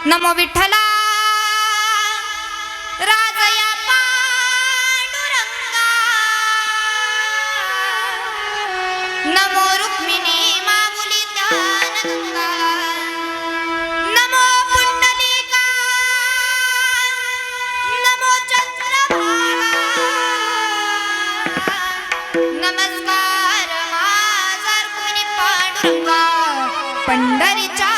नमो विठ्ठला राजया पांडुरंगा नमो रुक्मिणी माऊली ज्ञानगंगा नमो पुंडलिका नमो चंद्रभागा नमस्कार माझा कोणी पांडुरंगा पंढरीच्या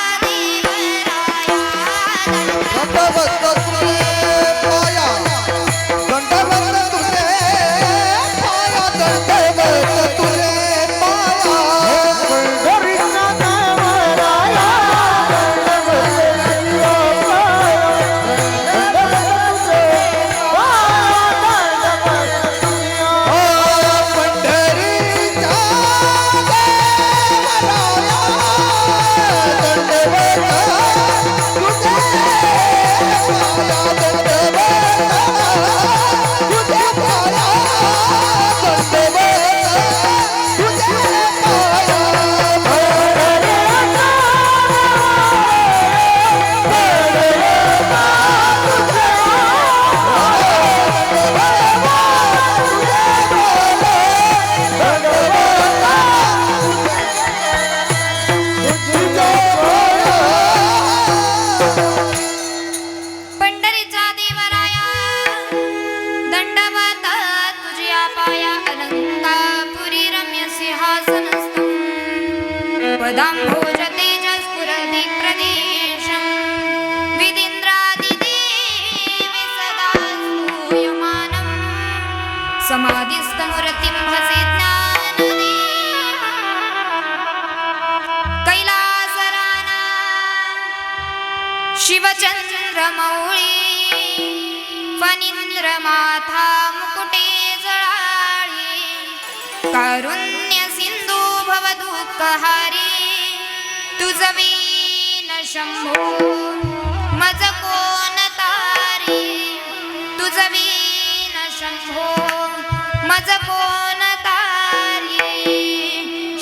पदाम्भोज तेजस्फुरति प्रदेशं विदिन्द्रादिदेवे सदा स्तूयमानं समाधिस्थमूर्तिं भजे ज्ञानदे कैलासराना शिवचन्द्रमौळी फणीन्द्रमाथा मुकुटे जळाळी कारुण्य सिंधू भवदुःखहारी तुझवीन शंभो मज कोण तारी तुझवीन शंभो मज कोण तारी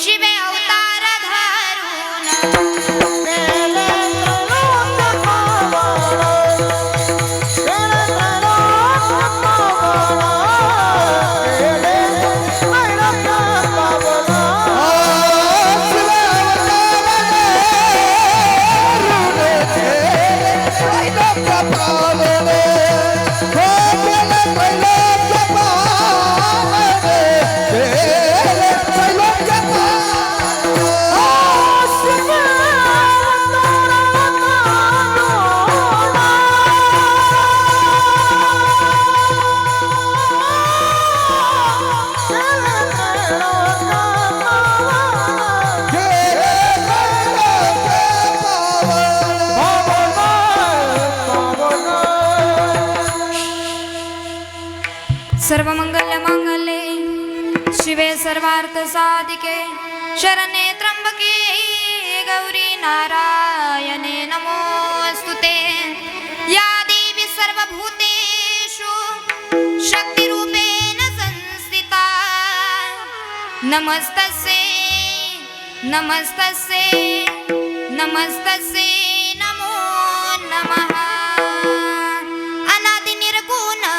शिवे अवतार धारून सर्वमंगल मांगल्ये शिवे सर्वार्थ साधिके शरण्ये त्र्यंबके गौरी नारायणे नमोस्तुते या देवी सर्वभूतेषु शक्तिरूपेण संस्थिता नमस्तस्यै नमस्तस्यै नमस्तस्यै नमो नमः अनादि निर्गुण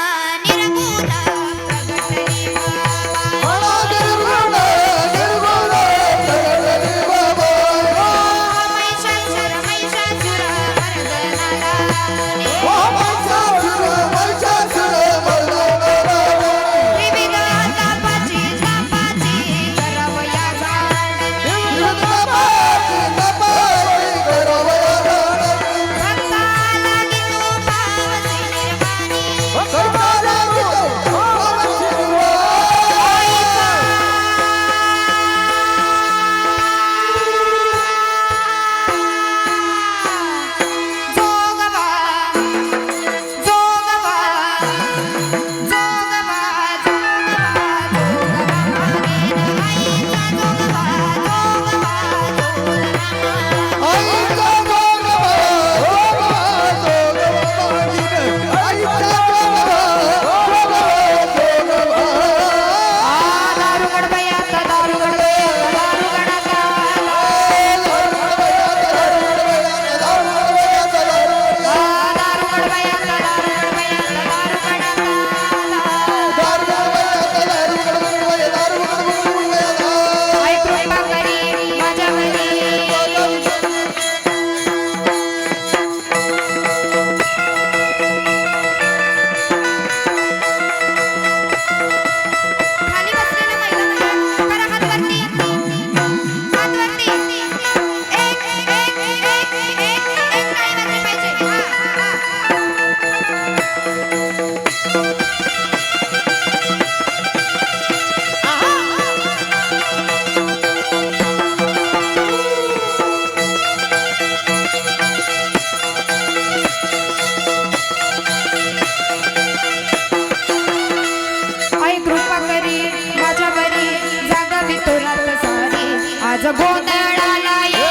आज गोंधळाला ये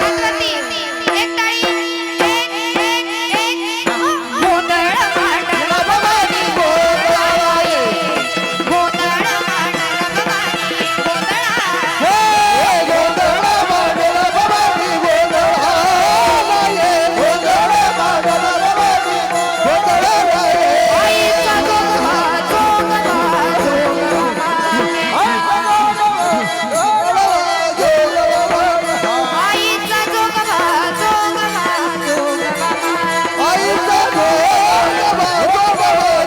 हातवरती, एक टाळी, एक. गोंधळ मांडला भवानी गोंधळाला ये. गोंधळ मांडला भवानी गोंधळाला. गोंधळ मांडला भवानी गोंधळाला ये. गोंधळ मांडला भवानी गोंधळाला ये. आईचा जोगवा, जोगवा, जोगवा. आईचा जोगवा, जोगवा, जोगवा. आईचा गोंधळ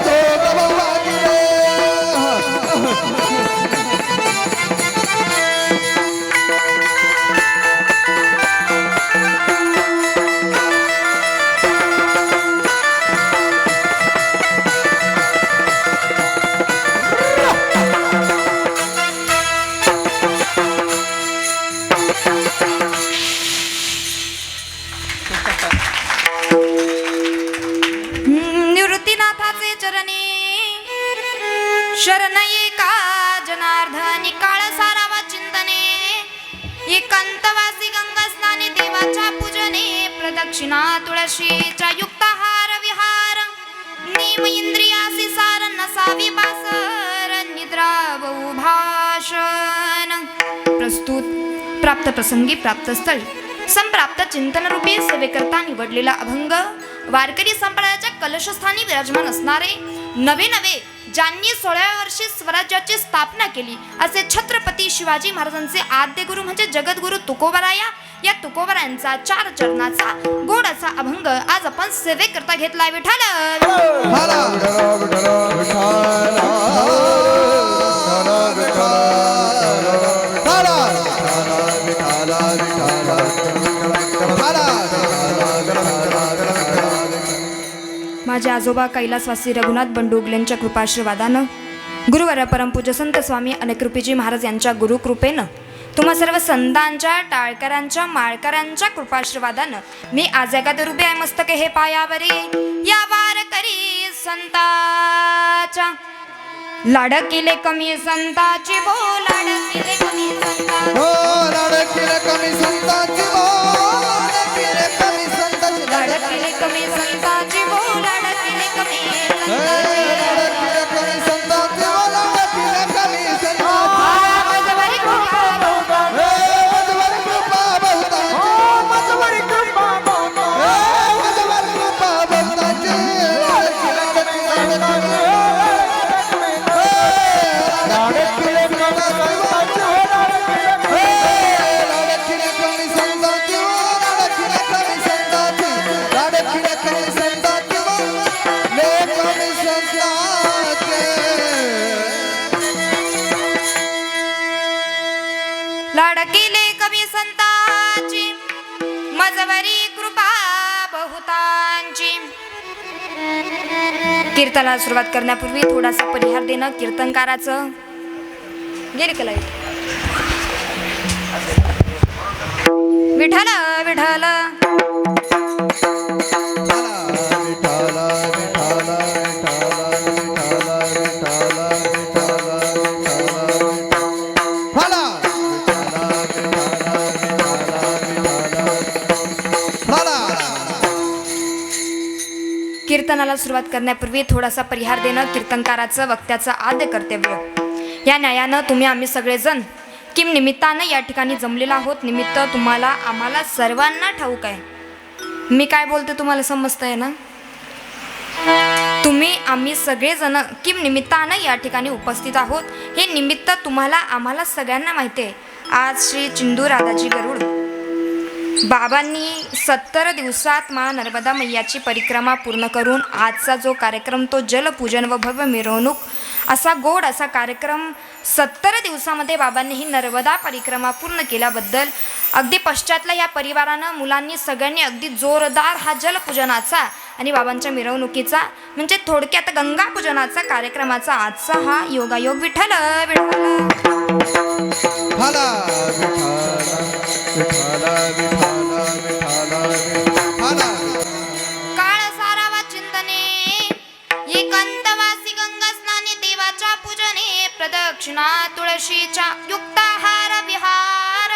जोगवा गिरे. निवृत्तीनाथाचे चरणी शरण एका जनार्दनी काळ सारावा चिंतने एकांतवासी गंगा स्नाने देवाच्या पूजने प्रदक्षिणा तुळशीच्या युक्ताहार विहार नियम इंद्रियासी सार नसावी बासर निद्रा बहु भाषण. प्रस्तुत प्राप्त प्रसंगी प्राप्त स्थळी संप्राप्त चिंतन रूपी सेवेकरता निवडलेला अभंग वारकरी संप्रदायाच्या कलशस्थानी विराजमान असणारे नवे ज्यांनी 16व्या वर्षी स्वराज्याची स्थापना केली असे छत्रपती शिवाजी महाराजांचे आद्य गुरु म्हणजे जगद्गुरु तुकोबराया. या तुकोबरायांचा 4 चरणाचा गोड असा अभंग आज आपण सेवेकरता घेतला. विठ्ठल माझे आजोबा कैलासवासी रघुनाथ बंडू उगलेंच्या कृपाशीर्वादानं गुरुवर परमपूज्य संत स्वामी अनेककृपेजी महाराज यांच्या गुरुकृपेनं तुम्हा सर्व संतांच्या टाळकऱ्यांच्या माळकऱ्यांच्या कृपाशीर्वादानं मी आज एखादं रुपये आहे मस्तके हे पायावरी या वारकरी संताच्या लाडकिले कमी संताची बो लाडकिले कमी संता लाडकिले कमी संताची बो लाडकिले कमी संताची लाडकिले कमी संताची बो लाडकिले कमी लाडकिले कमी संताची बो लाडकिले कमी संताची. माझवरी कृपा मजवरी कृपा बहुतांची. मजवरी कृपा बहुतांची. मजवरी कृपा बहुतांची. लाडकिले कमी संताची. लाडकिले कमी संताची. लाडकिले कमी संताची. लाडकिले कमी संताची. लाडकिले कमी संताची. ले कमी संताची. लाडकिले कवी संतांची मजवरी कृपा बहुतांची. कीर्तनाला सुरुवात करण्यापूर्वी थोडासा परिहार देणं कीर्तनकाराचं गेले केलं. विठ्ठल विठ्ठल कीर्तनाला सुरुवात करण्यापूर्वी थोडासा परिहार देणं कीर्तनकाराचं वक्त्याचं आद्य कर्तव्य. या न्यायानं तुम्ही आम्ही सगळेजण किम निमित्तानं या ठिकाणी जमलेलो आहोत. निमित्त तुम्हाला आम्हाला सर्वांना ठाऊक आहे. मी काय बोलते तुम्हाला समजतंय ना. तुम्ही आम्ही सगळेजण किम निमित्तानं या ठिकाणी उपस्थित आहोत. हे निमित्त तुम्हाला आम्हाला सगळ्यांना माहिती आहे. आज श्री चिंदू राधाजी गरुड बाबांनी 70 दिवसात माँ नर्मदा मैयाची परिक्रमा पूर्ण करून आजचा जो कार्यक्रम तो जलपूजन व भव्य मिरवणूक असा गोड असा कार्यक्रम 70 दिवसामध्ये बाबांनी ही नर्मदा परिक्रमा पूर्ण केल्याबद्दल अगदी पश्चातल्या या परिवारानं मुलांनी सगळ्यांनी अगदी जोरदार हा जलपूजनाचा आणि बाबांच्या मिरवणुकीचा म्हणजे थोडक्यात गंगापूजनाचा कार्यक्रमाचा आजचा हा योगायोग विठ्ठल काळ सारावा चिंतने एकांतवासी गंगा स्नाने देवा देवाच्या पूजने प्रदक्षिणा तुळशीच्या युक्ताहार विहार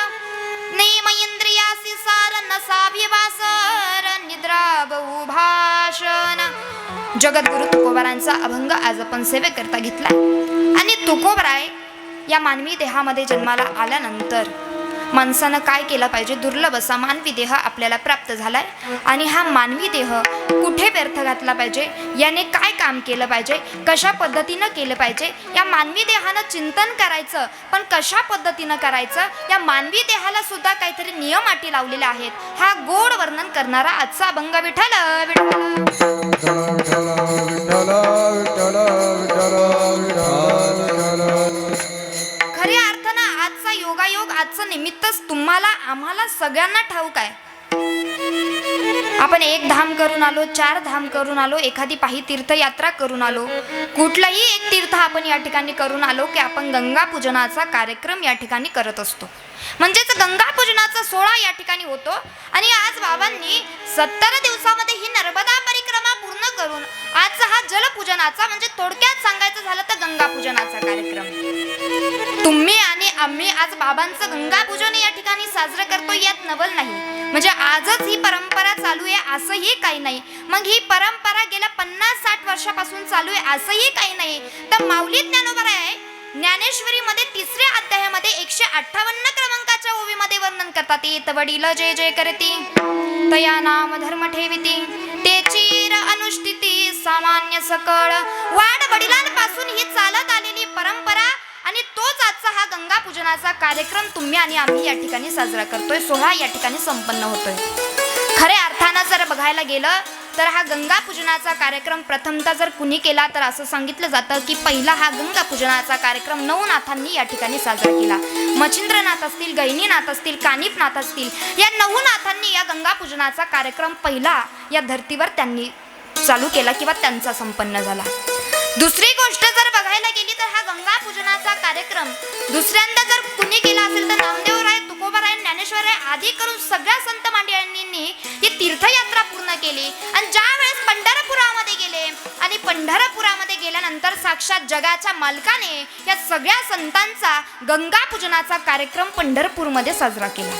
नेम इंद्रियासी सार नसाभिवासर निद्रा बहु भाषण. जगद्गुरु तुकोबारांचा अभंग आज आपण सेवेकरता घेतला. आणि तुकोबराय या मानवी देहामध्ये जन्माला आल्यानंतर माणसानं काय केलं पाहिजे? दुर्लभ असा मानवी देह आपल्याला प्राप्त झालाय आणि हा मानवी देह कुठे व्यर्थ घातला पाहिजे, याने काय काम केलं पाहिजे, कशा पद्धतीनं केलं पाहिजे, या मानवी देहानं चिंतन करायचं. पण कशा पद्धतीनं करायचं, या मानवी देहाला सुद्धा काहीतरी नियम अटी लावलेले आहेत. हा गोड वर्णन करणारा आजचा अभंग विठ्ठल खऱ्या अर्थानं आजचा योगायोग, आजचं निमित्तच तुम्हाला आम्हाला सगळ्यांना ठाऊक आहे. आपण 1 धाम करून आलो, 4 धाम करून आलो, एखादी पायी तीर्थयात्रा करून आलो, कुठलाही एक तीर्थ आपण या ठिकाणी करून आलो की आपण गंगा पूजनाचा कार्यक्रम या ठिकाणी करत असतो. म्हणजेच गंगा पूजनाचा सोहळा या ठिकाणी होतो. आणि आज बाबांनी 70 दिवसामध्ये ही नर्मदा परिक्रमा पूर्ण करून आजचा हा जलपूजनाचा, म्हणजे थोडक्यात सांगायचं झालं तर गंगा पूजनाचा कार्यक्रम तुम्ही आणि आम्ही आज बाबांचं गंगा पूजन या ठिकाणी साजरं करतो, यात नवल नाही. म्हणजे आजच ही परंपरा चालू आहे असंही काही नाही. मग ही परंपरा गेल्या 50-60 वर्षापासून चालू आहे असंही काही नाही. तर माऊली ज्ञानोबा आहे ज्ञानेश्वरी मध्ये 3ऱ्या अध्यायामध्ये 158 क्रमांकाच्या ओवीमध्ये वर्णन करतात. येत वडील जे जे करती तया नाम धर्म ठेविती तेची अनुष्ठिती सामान्य सकळ. वाड वडिलांपासून ही चालत आलेली परंपरा आणि तोच आजचा हा गंगा पूजनाचा कार्यक्रम तुम्ही आणि आम्ही या ठिकाणी साजरा करतोय. सोहळा या ठिकाणी संपन्न होतोय. खऱ्या अर्थानं जर बघायला गेलं तर हा गंगा पूजनाचा कार्यक्रम प्रथमतः जर कुणी केला तर असं सांगितलं जातं की पहिला हा गंगा पूजनाचा कार्यक्रम नवनाथांनी या ठिकाणी साजरा केला. मच्छिंद्रनाथ असतील, गहिनीनाथ असतील, कानिफनाथ असतील, या नवनाथांनी या गंगा पूजनाचा कार्यक्रम पहिला या धर्तीवर त्यांनी चालू केला किंवा त्यांचा संपन्न झाला. दुसरी गोष्ट जर बघायला गेली तर हा गंगा पूजनाचा कार्यक्रम दुसऱ्यांदा जर कुणी केला असेल तर नामदेवराय, तुकोबाराय, ज्ञानेश्वराय आदी करून सगळ्या संत मंडळींनी ही तीर्थयात्रा पूर्ण केली. आणि ज्या वेळेस पंढरपुरामध्ये गेले आणि पंढरपुरामध्ये गेल्यानंतर साक्षात जगाच्या मालकाने या सगळ्या संतांचा गंगा पूजनाचा कार्यक्रम पंढरपूरमध्ये साजरा केला.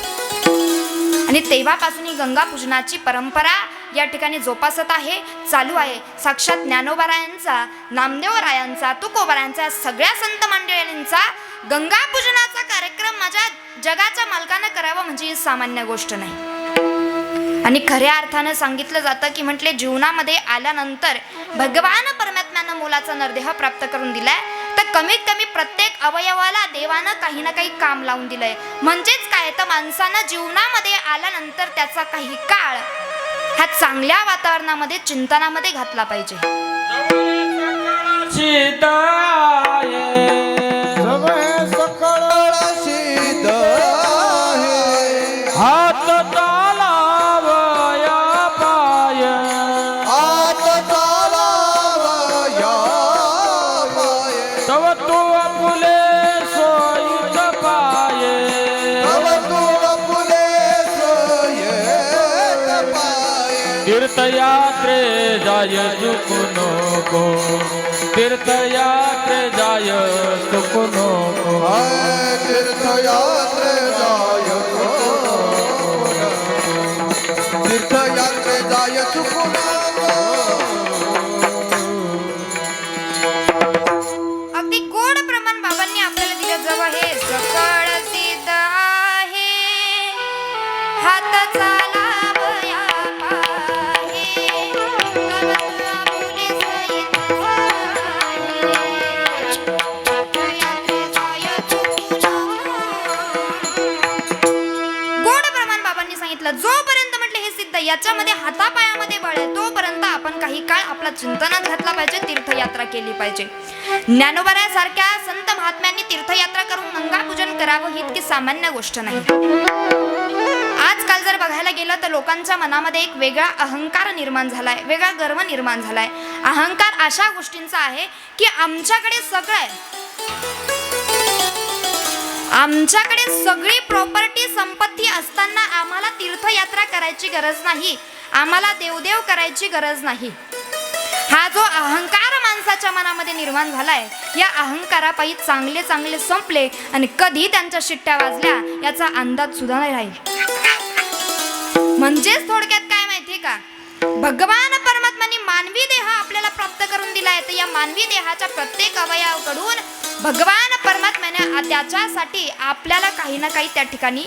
आणि तेव्हापासून ही गंगा पूजनाची परंपरा या ठिकाणी जोपासत आहे, चालू आहे. साक्षात ज्ञानोबारायांचा, नामदेवरायांचा, तुकोबारायांचा, सगळ्या संत मंडळींचा गंगा पूजनाचा कार्यक्रम माझ्या जगाच्या मालकानं करावा म्हणजे ही सामान्य गोष्ट नाही. आणि खऱ्या अर्थानं सांगितलं जातं की म्हटले जीवनामध्ये आल्यानंतर भगवान परमात्म्यानं मुलाचा नरदेह प्राप्त करून दिलाय, तर कमीत कमी प्रत्येक अवयवाला देवानं काही ना काही काम लावून दिलंय. म्हणजेच काय, तर माणसानं जीवनामध्ये आल्यानंतर त्याचा काही काळ हा चांगल्या वातावरणामध्ये, चिंतनामध्ये घातला पाहिजे. हात चालावया पाय, हात चालावया पाय, तव तू फुले सोयीत पाये, तव तू फुले सोयीत पाये. तीर्थयात्रे जाय चुकू नको, तीर्थयात्रे जाय चुकू नको, तीर्थयात्रे जाय तीर्थयात्रे जाय चुकू नको. अगदी गोड प्रमाण बाबांनी आपल्याला दिलं. जवळ हे सकळ सिद्ध आहे, हात चालावया पाहे, तव तू फुले सोयीत पाये, तीर्थयात्रे जाय चुकू नको. गोड प्रमाण बाबांनी सांगितलं. जोपर्यंत म्हटले हे सिद्ध याच्यामध्ये हातापायामध्ये बळ आहे तोपर्यंत आपण काही काळ आपला चिंतनात घातला पाहिजे, तीर्थयात्रा केली पाहिजे. ज्ञानोबारासारख्या संत महात्म्यांनी तीर्थयात्रा करून गंगा पूजन करावं ही इतकी सामान्य गोष्ट नाही. आजकाल जर बघायला गेलं तर लोकांच्या मनामध्ये एक वेगळा अहंकार निर्माण झालाय, वेगळा गर्व निर्माण झालाय. अहंकार अशा गोष्टींचा आहे की आमच्याकडे सगळं आहे, आमच्याकडे सगळी प्रॉपर्टी संपत्ती असताना आम्हाला तीर्थयात्रा करायची गरज नाही, आम्हाला देवदेव करायची गरज नाही. हा जो अहंकार माणसाच्या मनामध्ये निर्माण झालाय, या अहंकारापायी चांगले चांगले संपले आणि कधी त्यांच्या शिट्ट्या वाजल्या याचा अंदाज सुद्धा नाही राहील. म्हणजेच थोडक्यात काय माहितीये का, भगवान परमात्माने मानवी देह आपल्याला प्राप्त करून दिलाय, तर या मानवी देहाच्या प्रत्येक अवयवाकडून भगवान परमात्म्याने त्याच्यासाठी आपल्याला काही ना काही त्या ठिकाणी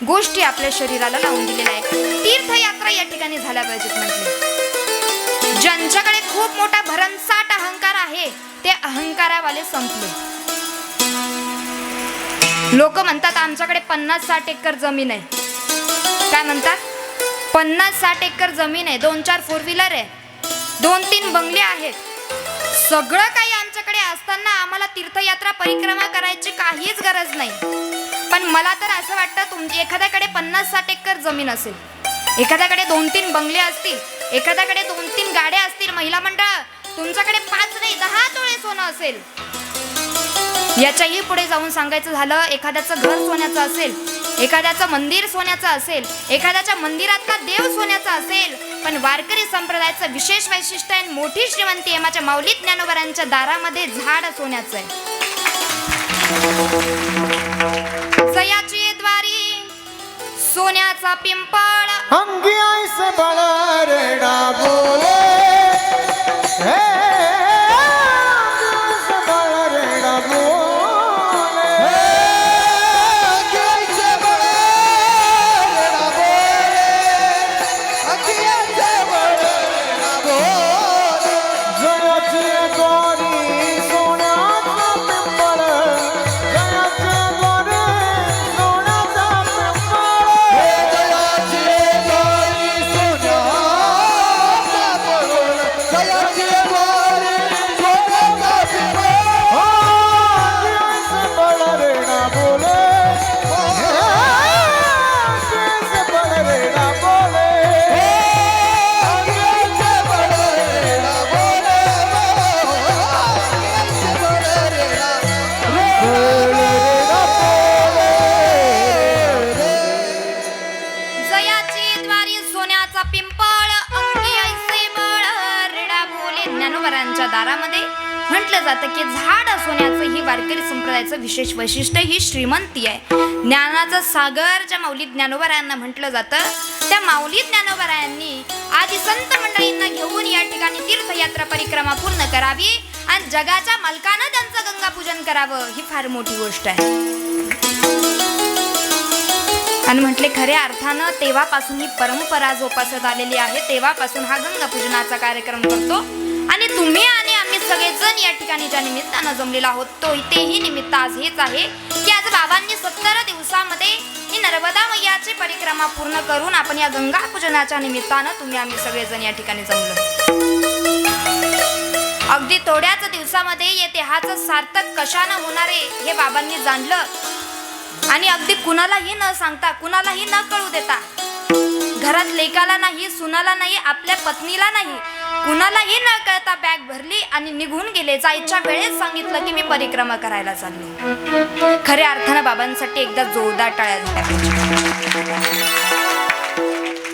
गोष्टी आपल्या शरीराला लावून दिलेल्या आहे. तीर्थयात्रा या ठिकाणी झाल्या पाहिजेत म्हटले. ज्यांच्याकडे खूप मोठा भरमसाठ अहंकार आहे ते अहंकारावाले संपले. लोक म्हणतात आमच्याकडे 50-60 एकर जमीन आहे. काय म्हणतात? 50-60 एकर जमीन आहे, 2-4 फोर व्हीलर आहे, 2-3 बंगले आहेत. सगळं काही आमच्याकडे असताना आम्हाला तीर्थयात्रा परिक्रमा करायची काहीच गरज नाही. पण मला तर असं वाटतं एखाद्याकडे 50-60 एकर जमीन असेल, एखाद्याकडे 2-3 बंगले असतील, एखाद्याकडे 2-3 गाड्या असतील, महिला मंडळ, तुमच्याकडे 5 नाही 10 तोळे सोनं असेल. याच्याही पुढे जाऊन सांगायचं झालं, एखाद्याचं घर सोन्याचं असेल, एखाद्याचं मंदिर सोन्याचं असेल, एखाद्याच्या मंदिरातला देव सोन्याचा असेल, पण वारकरी संप्रदायाचं विशेष वैशिष्ट्य आहे, मोठी श्रीमंती आहे, माझ्या माऊली ज्ञानोबरांच्या दारामध्ये झाड सोन्याचं आहे. जयाची द्वारी सोन्याचा पिंपळ, अंगी ऐसे बड़ा रेडा बोले, हे ऐसे बड़ा रेडा बोले, अंगी ऐसे बड़ा रेडा बोले, अंगी ऐसे बड़ा रेडा बोले, जयाची द्वारी सोन्याचा पिंपळ, जयाची द्वारी सोन्याचा पिंपळ, जयाची द्वारी सोन्याचा पिंपळ, जयाची द्वारी सोन्याचा पिंपळ, अंगी ऐसे बड़ा रेडा बोले, अंगी ऐसे बड़ा रेडा बोले, अंगी ऐसे बड़ा रेडा बोले, अंगी ऐसे बड़ा रेडा जयाची द्वारी सोन्याचा पिंपळ, अंगी ऐसे बळ रेडा बोले. ज्ञानोबरांच्या दारामध्ये म्हटलं जातं की झाड सोन्याचं ही वारकरी संप्रदायाचं विशेष वैशिष्ट्य, ही श्रीमंती आहे. ज्ञानाचा सागर ज्या माऊली ज्ञानोबरायांना म्हटलं जातं, त्या माऊली ज्ञानोबरायांनी आधी संत मंडळींना घेऊन या ठिकाणी तीर्थयात्रा परिक्रमा पूर्ण करावी आणि जगाच्या मालकानं त्यांचं गंगा पूजन करावं, ही फार मोठी गोष्ट आहे. आणि म्हटले खऱ्या अर्थानं तेव्हापासून ही परंपरा जोपासत आलेली आहे, तेव्हापासून हा गंगा पूजनाचा कार्यक्रम करतो. आणि तुम्ही आणि आम्ही सगळेजण या ठिकाणी ज्या निमित्तानं जमलेलो आहोत तेही निमित्त आज हेच आहे की आज बाबांनी 70 दिवसामध्ये ही नर्मदा मैयाची परिक्रमा पूर्ण करून आपण या गंगा पूजनाच्या निमित्तानं तुम्ही आम्ही सगळेजण या ठिकाणी जमलो. अगदी थोड्याच दिवसामध्ये या देहाचं सार्थक कशानं होणार आहे हे बाबांनी जाणलं. आणि अगदी कुणालाही न सांगता, कुणालाही न कळू देता, घरात लेकाला नाही, सुनाला नाही, आपल्या पत्नीला नाही, कुणालाही न कळता बॅग भरली आणि निघून गेले. जायच्या वेळेस सांगितलं की मी परिक्रमा करायला चालले. खऱ्या अर्थानं बाबांसाठी एकदा जोरदार टाळ्या झाल्या पाहिजे.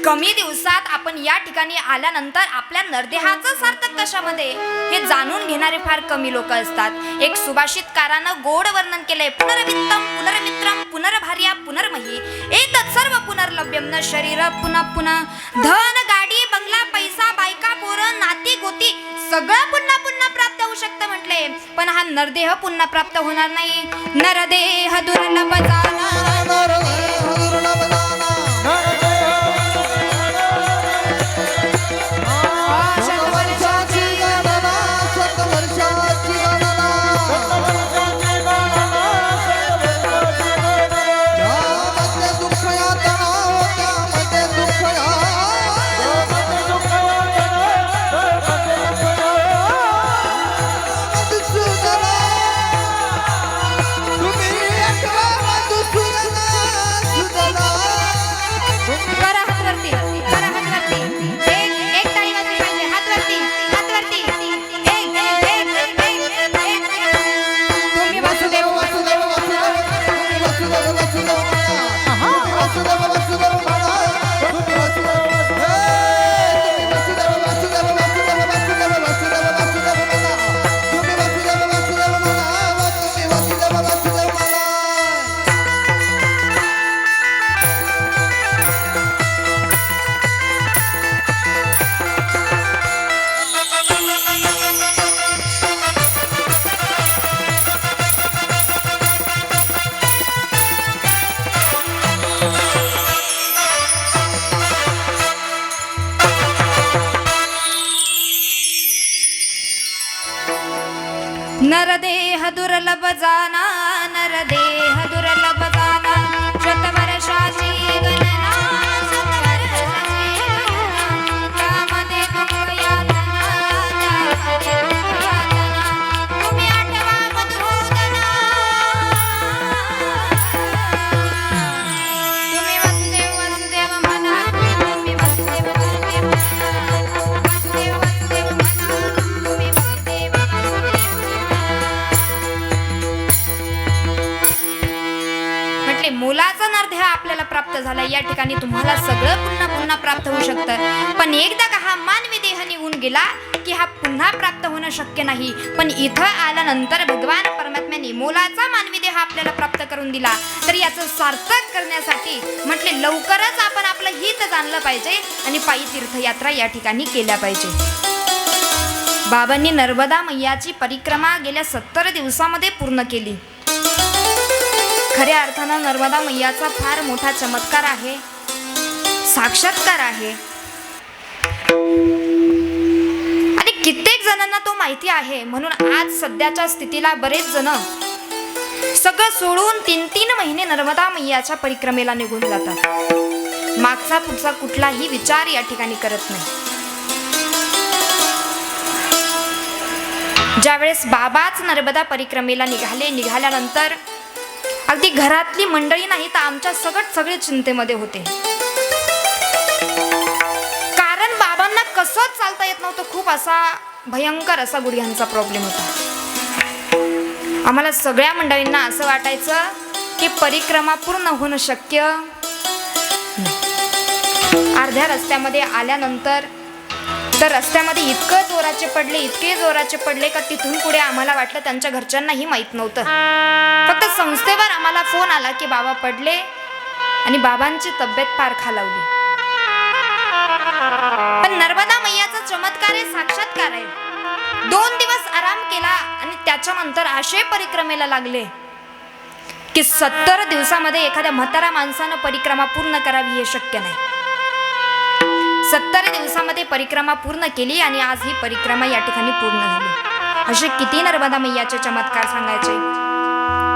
कमी दिवसात आपण या ठिकाणी आल्यानंतर आपल्या नरदेहाचं सार्थक कशामध्ये हे जाणून घेणारे फार कमी लोक असतात. एक सुभाषितकारानं गोड वर्णन केलंय, पुनर्वित्तम पुनर्मित्रम पुनर्भार्या पुनर्मही एतत् सर्व पुनर्लभ्यम न शरीर पुनः पुनः. धन गाडी बंगला पैसा बायका पोरं नाती गोती सगळं पुन्हा पुन्हा प्राप्त होऊ शकतं म्हटले, पण हा नरदेह पुन्हा प्राप्त होणार नाही. नरदेह दुर्लभ झाला, दुर्लभ जाना नरदेह दुर्लभ जाना शतवर्षाची गणना शतवर्षाची गणना त्यामध्ये दुःख यातना त्यामध्ये दुःख यातना तुम्ही आठवा मधुसूदना तुम्ही वसुदेव वसुदेव म्हणा तुम्ही वसुदेव वसुदेव म्हणा वसुदेव वसुदेव म्हणा तुम्ही वसुदेव म्हटले मुलाचा नरदेह आपल्याला प्राप्त झाला. या ठिकाणी तुम्हाला सगळं पुन्हा पुन्हा प्राप्त होऊ शकतं, पण एकदा का हा मानवी देह निघून गेला की हा पुन्हा प्राप्त होणं शक्य नाही. पण इथं आल्यानंतर भगवान परमात्म्याने मुलाचा मानवी देह आपल्याला प्राप्त करून दिला. तर याचं सार्थक करण्यासाठी म्हटले लवकरच आपण आपलं हित जाणलं पाहिजे आणि पायी तीर्थयात्रा या ठिकाणी केल्या पाहिजे. बाबांनी नर्मदा मैयाची परिक्रमा गेल्या 70 दिवसामध्ये पूर्ण केली. खऱ्या अर्थानं नर्मदा मैयाचा फार मोठा चमत्कार आहे, साक्षात्कार आहे आणि कित्येक जणांना तो माहिती आहे. म्हणून आज सध्याच्या स्थितीला बरेच जण सगळं सोडून 3-3 महिने नर्मदा मैयाच्या परिक्रमेला निघून जातात. मागचा पुढचा कुठलाही विचार या ठिकाणी करत नाही. ज्यावेळेस बाबाच नर्मदा परिक्रमेला निघाल्यानंतर अगदी घरातली मंडळी नाही तर आमच्या सगळे चिंतेमध्ये होते. कारण बाबांना कसंच चालता येत नव्हतं. खूप असा भयंकर असा गुडघ्यांचा प्रॉब्लेम होता. आम्हाला सगळ्या मंडळींना असं वाटायचं की परिक्रमा पूर्ण होणं शक्य नाही. अर्ध्या रस्त्यामध्ये आल्यानंतर तर रस्त्यामध्ये इतके जोराचे पडले का तिथून पुढे आम्हाला वाटलं त्यांच्या घरच्यांनाही माहित नव्हतं. फक्त संस्थेवर आम्हाला फोन आला की बाबा पडले आणि बाबांची तब्येत फार खालावली. पण नर्मदा मैयाचा चमत्कार आहे, साक्षात्कार आहे. 2 दिवस आराम केला आणि त्याच्यानंतर असे परिक्रमेला लागले की 70 दिवसामध्ये एखाद्या म्हातारा माणसानं परिक्रमा पूर्ण करावी हे शक्य नाही. 70 दिवसामध्ये परिक्रमा पूर्ण केली आणि आज ही परिक्रमा या ठिकाणी पूर्ण झाली. असे किती नर्मदा मैयाचे चमत्कार सांगायचे.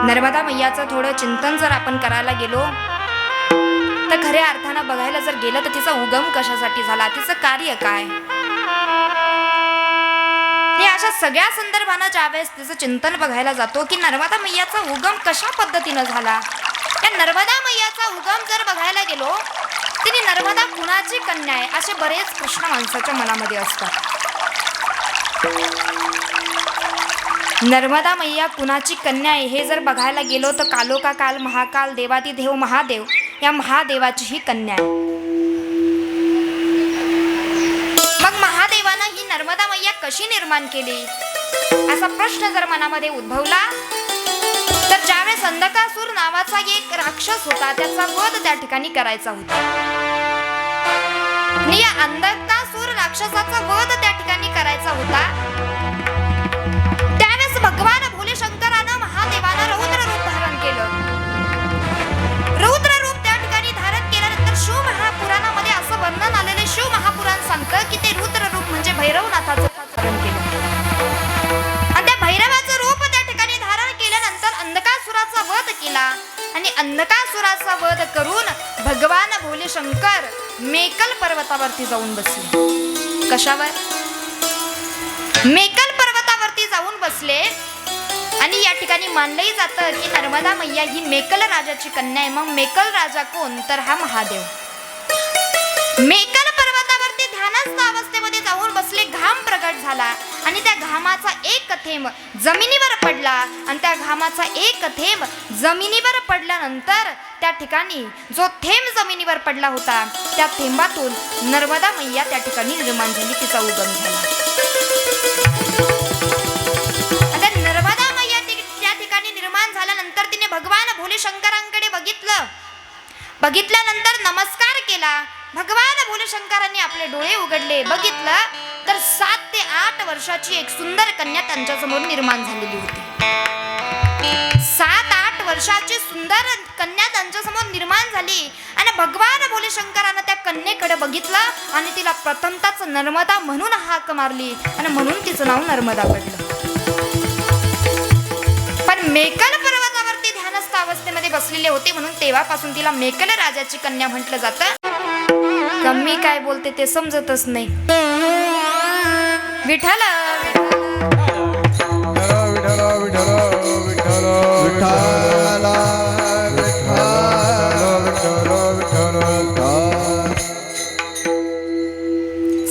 नर्मदा मैयाचं थोडं चिंतन जर आपण करायला गेलो तर खऱ्या अर्थानं बघायला जर गेलं तर तिचा उगम कशासाठी झाला, तिचं कार्य काय, हे अशा सगळ्या संदर्भानं ज्यावेळेस तिचं चिंतन बघायला जातो की नर्मदा मैयाचा उगम कशा पद्धतीनं झाला. या नर्मदा मैयाचा उगम जर बघायला गेलो तिने नर्मदा कुणाची कन्या आहे असे बरेच प्रश्न माणसाच्या मनामध्ये असतात. नर्मदा मैया कुणाची कन्या आहे हे जर बघायला गेलो तर कालोका काल महाकाल देवादिदेव महादेव या महादेवाची ही कन्या आहे. मग महादेवानं ही नर्मदा मैया कशी निर्माण केली असा प्रश्न जर मनामध्ये उद्भवला तर ज्यावेळेस अंधकासूर नावाचा एक राक्षस होता त्याचा वध त्या ठिकाणी करायचा होता. आणि या अंधकासूर राक्षसाचा वध त्या ठिकाणी करायचा होता. त्यावेळेस भगवान भोले शंकरानं महादेवानं रौद्र रूप धारण केलं. रौद्र रूप त्या ठिकाणी धारण केल्यानंतर शिव महापुराणामध्ये असं वर्णन आलेले शिव महापुराण सांगतं की ते रुद्र रूप म्हणजे भैरवनाथाचं धारण केलं. आणि त्या भैरवाचं रूप त्या ठिकाणी धारण केल्यानंतर अंधकासुराचा वध केला आणि अंधकासुराचा वध करून भगवान भोले शंकर मेकल पर्वतावरती जाऊन बसले. कशावर? मेकल पर्वतावरती जाऊन बसले आणि या ठिकाणी मानलंही जातं की नर्मदा मैया ही मेकल राजाची कन्या आहे. मग मेकल राजा कोण? तर हा महादेव. मेकल पर्वतावरती ध्यानस्थ अवस्थेमध्ये जाऊन बसले. घाम प्रगट झाला आणि त्या घामाचा एक थेंब जमिनीवर पडला आणि त्या घामाचा एक थेंब जमिनीवर पडल्यानंतर त्या ठिकाणी जो थेंब जमिनीवर पडला होता त्या थेंबातून नर्मदा मैया त्या ठिकाणी निर्माण झाली, तिचा उगम झाला. आता नर्मदा मैया त्या ठिकाणी निर्माण झाल्यानंतर तिने भगवान भोले शंकरांकडे बघितल्यानंतर नमस्कार केला. भगवान भोले शंकरांनी आपले डोळे उघडले, बघितलं तर 7 ते 8 वर्षाची एक सुंदर कन्या त्यांच्या समोर निर्माण झालेली होती. 7-8 वर्षाची सुंदर कन्या त्यांच्या समोर निर्माण झाली आणि भगवान भोले शंकरानं त्या कन्येकडे बघितलं आणि तिला प्रथमतःच नर्मदा म्हणून हाक मारली आणि म्हणून तिचं नाव नर्मदा पडलं. पण मेकल पर्वतावरती ध्यानस्थ अवस्थेमध्ये बसलेले होते म्हणून तेव्हापासून तिला मेकल राजाची कन्या म्हटलं जातं. कमी काय बोलते ते समजतच नाही. विठ्ठल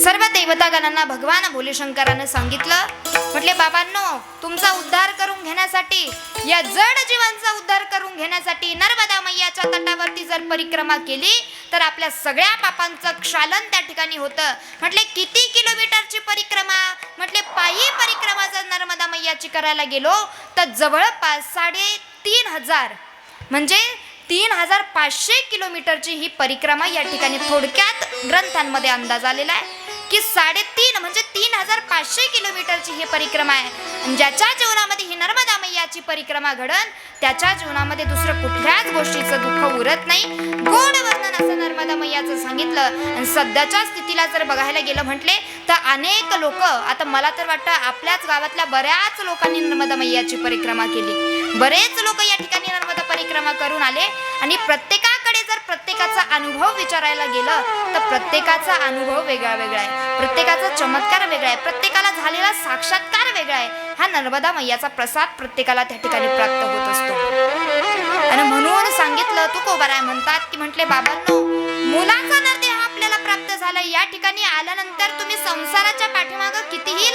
सर्व देवतागणांना भगवान भोलेशंकरानं सांगितलं, म्हटले बाबांनो, तुमचा उद्धार करून घेण्यासाठी, या जड जीवांचा उद्धार करून घेण्यासाठी नर्मदा मैयाच्या तटावरती जर परिक्रमा केली तर आपल्या सगळ्या पापांचं क्षालन त्या ठिकाणी होतं. म्हटले किती किलोमीटरची परिक्रमा? म्हटले पायी परिक्रमा जर नर्मदा मैयाची करायला गेलो तर जवळपास 3,500 म्हणजे 3,500 किलोमीटरची ही परिक्रमा या ठिकाणी थोडक्यात ग्रंथांमध्ये अंदाज आलेला आहे की 3.5 म्हणजे 3,500 किलोमीटरची ही परिक्रमा आहे. ज्याच्या जीवनामध्ये ही नर्मदा मैयाची परिक्रमा घडन त्याच्या जीवनामध्ये दुसरं कुठल्याच गोष्टीचं दुःख उरत नाही. गोड वर्णन असं नर्मदा मैयाचं सांगितलं. आणि सध्याच्या स्थितीला जर बघायला गेलं म्हटले तर अनेक लोक, आता मला तर वाटतं आपल्याच गावातल्या बऱ्याच लोकांनी नर्मदा मैयाची परिक्रमा केली. बरेच लोक या ठिकाणी नर्मदा परिक्रमा करून आले आणि प्रत्येकाकडे जर प्रत्येकाचा अनुभव विचारायला गेलं तर प्रत्येकाचा अनुभव वेगळा वेगळा आहे, प्रत्येकाचा चमत्कार वेगळा आहे, प्रत्येकाला झालेला साक्षात्कार वेगळा आहे. हा नर्मदा मैयाचा प्रसाद प्रत्येकाला त्या ठिकाणी प्राप्त होत असतो. आणि म्हणून सांगितलं तुकोबाराय म्हणतात की म्हटले बाबांनो, मुलाचा नरदेह आपल्याला प्राप्त झाला. या ठिकाणी आल्यानंतर तुम्ही संसाराच्या पाठीमागं कितीही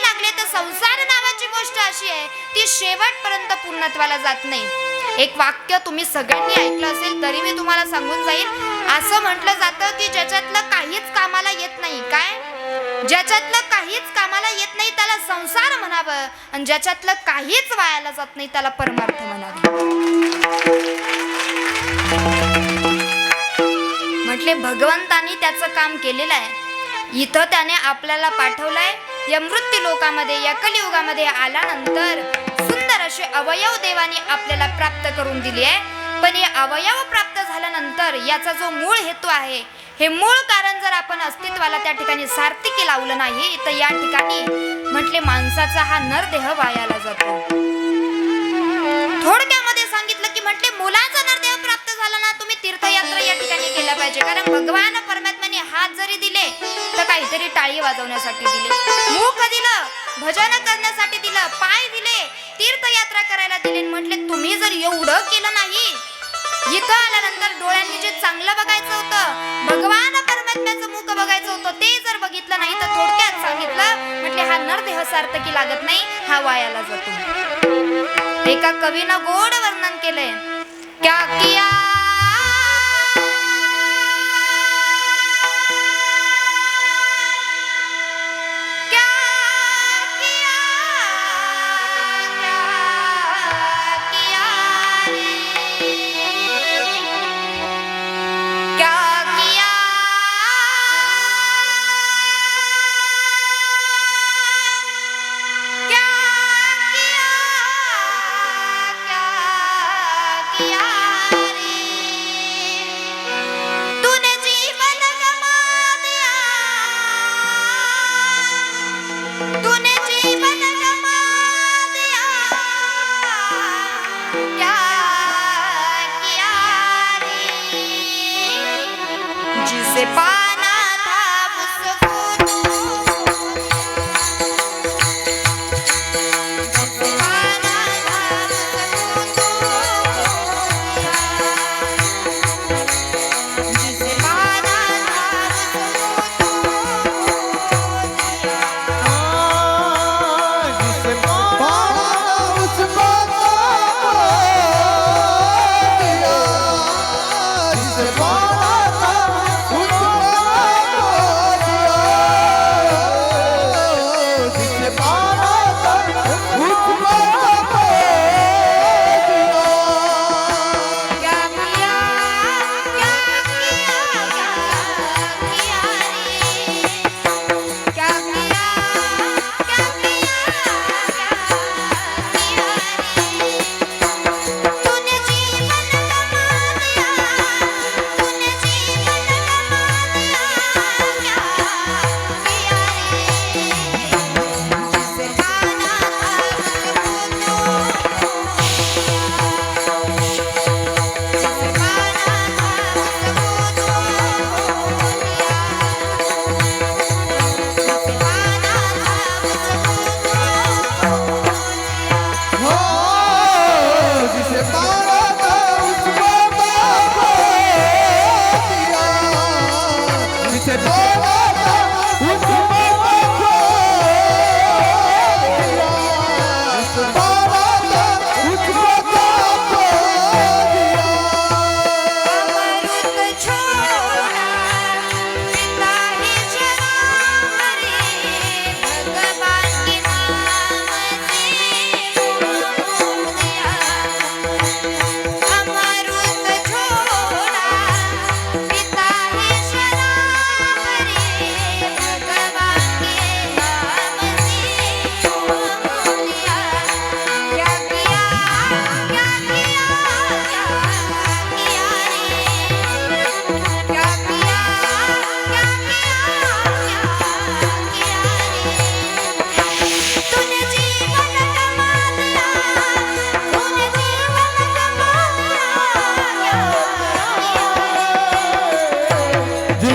लागले तर संसार नावाची गोष्ट अशी आहे ती शेवटपर्यंत पूर्णत्वाला जात नाही. एक वाक्य तुम्ही सगळ्यांनी ऐकलं असेल तरी मी तुम्हाला सांगून जाईल. असं म्हटलं जातं की ज्याच्यातलं काहीच कामाला येत नाही, काय ज्याच्यातलं काहीच कामाला येत नाही त्याला संसार म्हणावं, आणि ज्याच्यातलं काहीच वायाला जात नाही त्याला परमार्थ म्हणावं. म्हटले भगवंतानी त्याचं काम केलेलं आहे. इथं त्याने आपल्याला पाठवलंय या मृत्यू लोकामध्ये, या कलियुगामध्ये आल्यानंतर सुंदर असे अवयव देवाने आपल्याला प्राप्त करून दिले आहे. पण हे अवयव प्राप्त झाल्यानंतर याचा जो मूळ हेतू आहे, हे मूळ कारण जर आपण अस्तित्वाला त्या ठिकाणी सार्थकी लावलं नाही तर या ठिकाणी म्हटले माणसाचा हा नरदेह वायाला जातो. थोडक्यामध्ये सांगितलं की म्हटले मुलाचा नरदेह प्राप्त झाला ना, तुम्ही तीर्थयात्रा या ठिकाणी केल्या पाहिजे. कारण भगवान परमात्म्याने हात जरी दिले तर काहीतरी टाळी वाजवण्यासाठी दिले, मुख दिलं भजन करण्यासाठी दिलं, पाय दिले तीर्थयात्रा करायला दिले. म्हटले तुम्ही जर एवढं केलं नाही, इथं आल्यानंतर डोळ्यांनी जे चांगलं बघायचं होतं, भगवान परमात्म्याचं मुख बघायचं होतं, ते जर बघितलं नाही तर थोडक्यात सांगितलं म्हटले हा नरदेह सार्थकी लागत नाही, हा वायाला जातो. एका कवीनं गोड वर्णन केलंय, क्या किया जिसे पाना था उसको जिसे पाना था जिसे पाना जिसे पाना उसको दिया, जिसे पाना उसको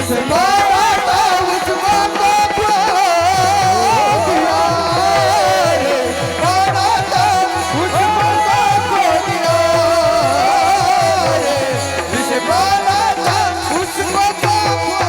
विस्मरता उस्माता दिया रे मनाता उस्माता दिया रे विस्मरता उस्माता दिया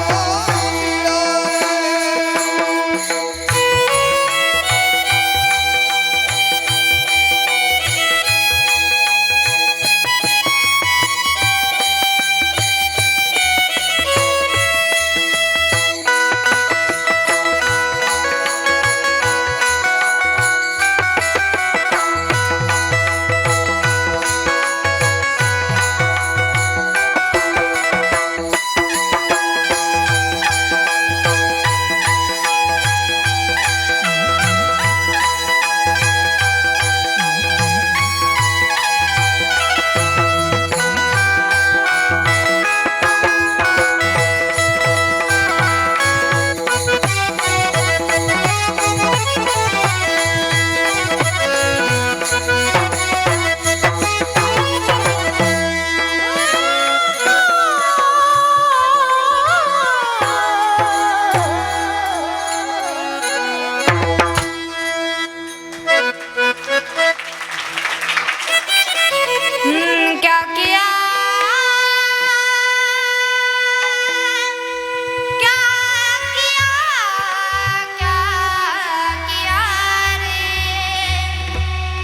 क्या किया क्या किया क्या किया रे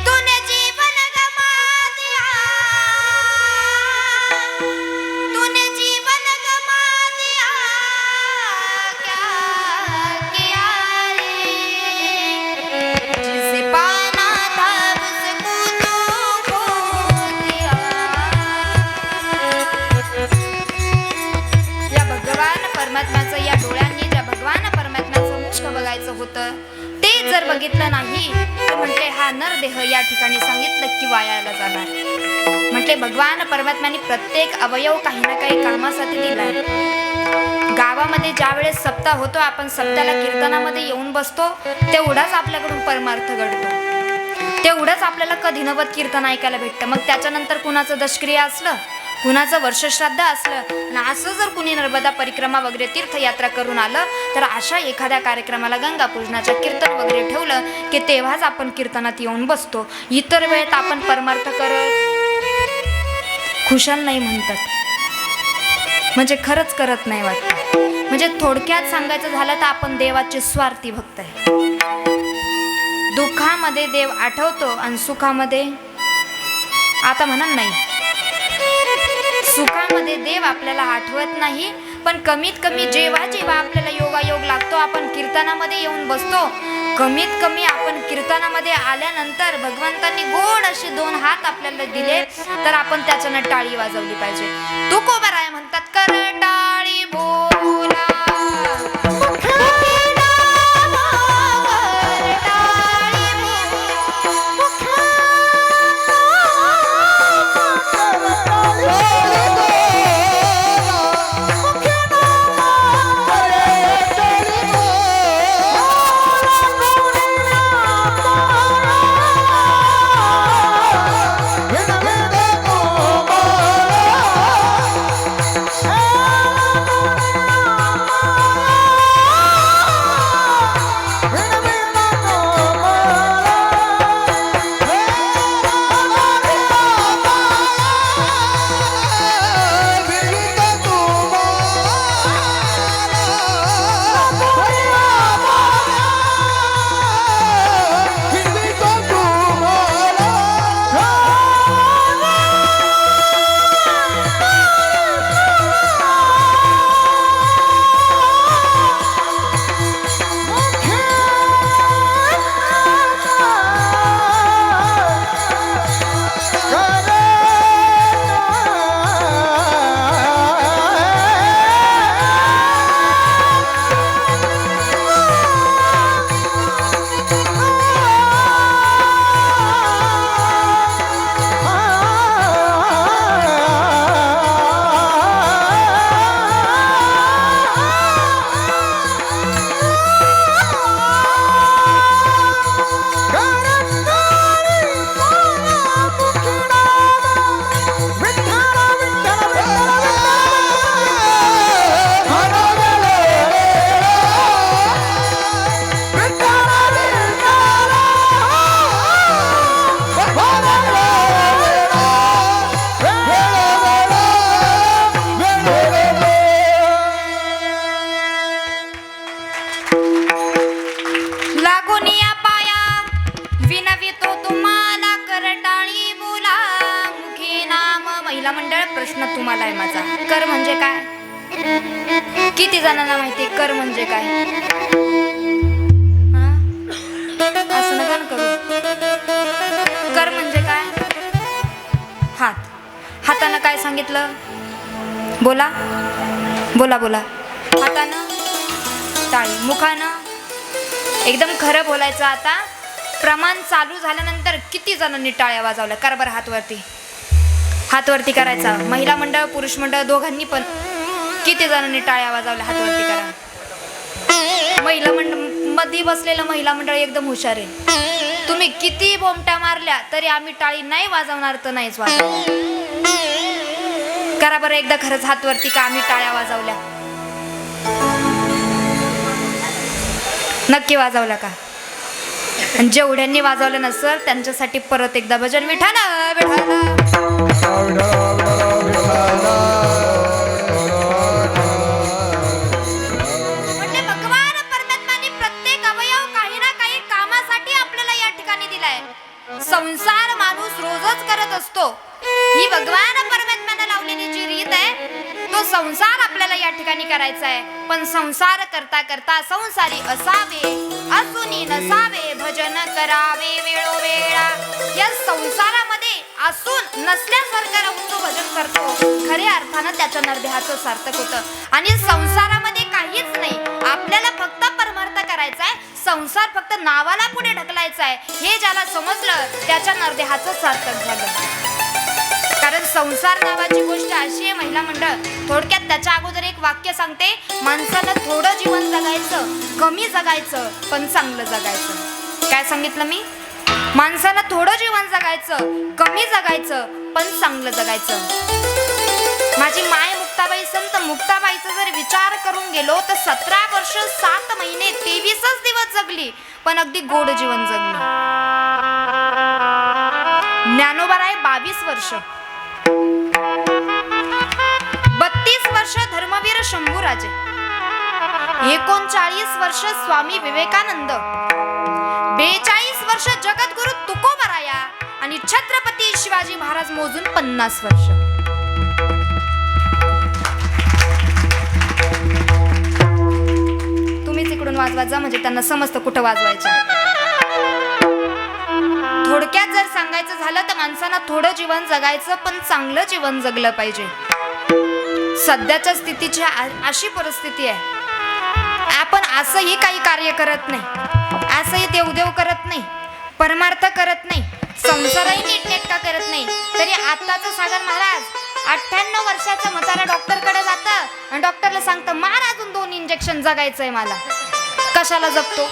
तूने जीवन गमा दिया तूने जीवन गमा दिया क्या किया रे जिसे पाना था उसको तू खो दिया या भगवान परमात्म्याचं या डोळ्यांनी ज्या भगवान परमात्म्याचं मुख बघायचं होतं ते जर बघितलं नाही तर म्हटले हा नरदेह या ठिकाणी सांगितलं की वायाला जाणार. म्हटले भगवान परमात्म्याने प्रत्येक अवयव काही ना काही कामासाठी दिलाय. गावामध्ये ज्या वेळेस सप्ताह होतो आपण सप्त्याला कीर्तनामध्ये येऊन बसतो तेवढाच आपल्याकडून परमार्थ घडतो. तेवढंच आपल्याला कधी नवत कीर्तन ऐकायला भेटतं. मग त्याच्यानंतर कुणाचं दशक्रिया असलं कुणाचं वर्षश्राद्ध असलं आणि असं जर कुणी नर्मदा परिक्रमा वगैरे तीर्थयात्रा करून आलं तर अशा एखाद्या कार्यक्रमाला गंगा पूजनाचं कीर्तन वगैरे ठेवलं की तेव्हाच आपण कीर्तनात येऊन बसतो. इतर वेळेत आपण परमार्थ करत खुशाल नाही म्हणतात म्हणजे खरंच करत नाही वाटतं. म्हणजे थोडक्यात सांगायचं झालं तर आपण देवाचे स्वार्थी भक्त आहे. दुःखामध्ये देव आठवतो आणि सुखामध्ये आता म्हणा नाही. सुखामध्ये देव आपल्याला आठवत नाही पण कमीत कमी जेव्हा जेव्हा आपल्याला योगायोग लागतो आपण कीर्तनामध्ये येऊन बसतो. कमीत कमी आपण कीर्तनामध्ये आल्यानंतर भगवंतांनी गोड असे 2 हात आपल्याला दिले तर आपण त्याच्यानं टाळी वाजवली पाहिजे. तुकोबाराय म्हणतात कर टाळी बोला विन विन को जणांना माहिती कर म्हणजे काय? हा? असं नका ना करू. कर म्हणजे काय? हात. हातानं काय सांगितलं? बोला बोला बोला. हातानं टाळी, मुखानं एकदम खरं बोलायचं. आता प्रमाण चालू झाल्यानंतर किती जणांनी टाळ्या वाजवल्या? कर बरं हातवरती. हातवरती करायचा. महिला मंडळ पुरुष मंडळ दोघांनी पण किती जणांनी टाळ्या वाजवल्या? हातवरती करा. महिला मंडळ मध्ये बसलेलं महिला मंडळ एकदम हुशार आहे. तुम्ही किती बोमट्या मारल्या तरी आम्ही टाळी नाही वाजवणार तर नाहीच वाजवणार. करा बरं एकदा खरंच हातवरती का आम्ही टाळ्या वाजवल्या? नक्की वाजवल्या का? आणि जेवढ्यांनी वाजवलं नसल त्यांच्यासाठी परत एकदा भजन. विठाला विठाला म्हणजे भगवान परमात्म्याने प्रत्येक अवयव काही ना काही कामासाठी आपल्याला या ठिकाणी दिलाय. संसार माणूस रोजच करत असतो. ही भगवान परमात्म्याने लावलेली जी रीत आहे तो संसार आपल्याला या ठिकाणी करायचा आहे. पण संसार करता करता संसारी असावे, असूनी नसावे, भजन करावे वेळोवेळा. या संसारामध्ये असून नसल्यासारखं राहून जो भजन करतो खऱ्या अर्थानं त्याच्या नरदेहाचं सार्थक होतं. आणि संसारामध्ये काहीच नाही, आपल्याला फक्त परमार्थ करायचा आहे. संसार फक्त नावाला पुढे ढकलायचा आहे हे ज्याला समजलं त्याच्या नरदेहाचं सार्थक झालं. कारण संसार नावाची गोष्ट अशी आहे महिला मंडळ. थोडक्यात त्याच्या अगोदर एक वाक्य सांगते. माणसानं थोडं जीवन जगायचं, कमी जगायचं पण चांगलं जगायचं. काय सांगितलं मी? माणसानं थोडं जीवन जगायचं, कमी जगायचं पण चांगलं जगायचं. माझी माय मुक्ताबाई संत मुक्ताबाईचा जर विचार करून गेलो तर 17 वर्ष 7 महिने 23 दिवस जगली पण अगदी गोड जीवन जगली. ज्ञानोबाराय 22 वर्ष, 32 वर्ष धर्मवीर शंभूराजे, 39 वर्ष स्वामी विवेकानंद, 42 वर्ष जगद्गुरु तुकोबराया आणि छत्रपती शिवाजी महाराज मोजून 50 वर्ष. तुम्हीच इकडून वाजवायचा जा म्हणजे त्यांना समजतं कुठं वाजवायचं. थोडक्यात जर सांगायचं झालं तर माणसानं थोडं जीवन जगायचं पण चांगलं जीवन जगलं पाहिजे. सध्याच्या स्थितीची अशी परिस्थिती आहे. आपण असंही काही कार्य करत नाही, असंही देवदेव करत नाही, परमार्थ करत नाही, संसारही नीटनेटका करत नाही. तरी आत्ताचं सागर महाराज 98 वर्षाचं म्हातारा डॉक्टरकडे जातं आणि डॉक्टरला सांगतं मार अजून 2 इंजेक्शन जगायचंय मला. कशाला जगतो?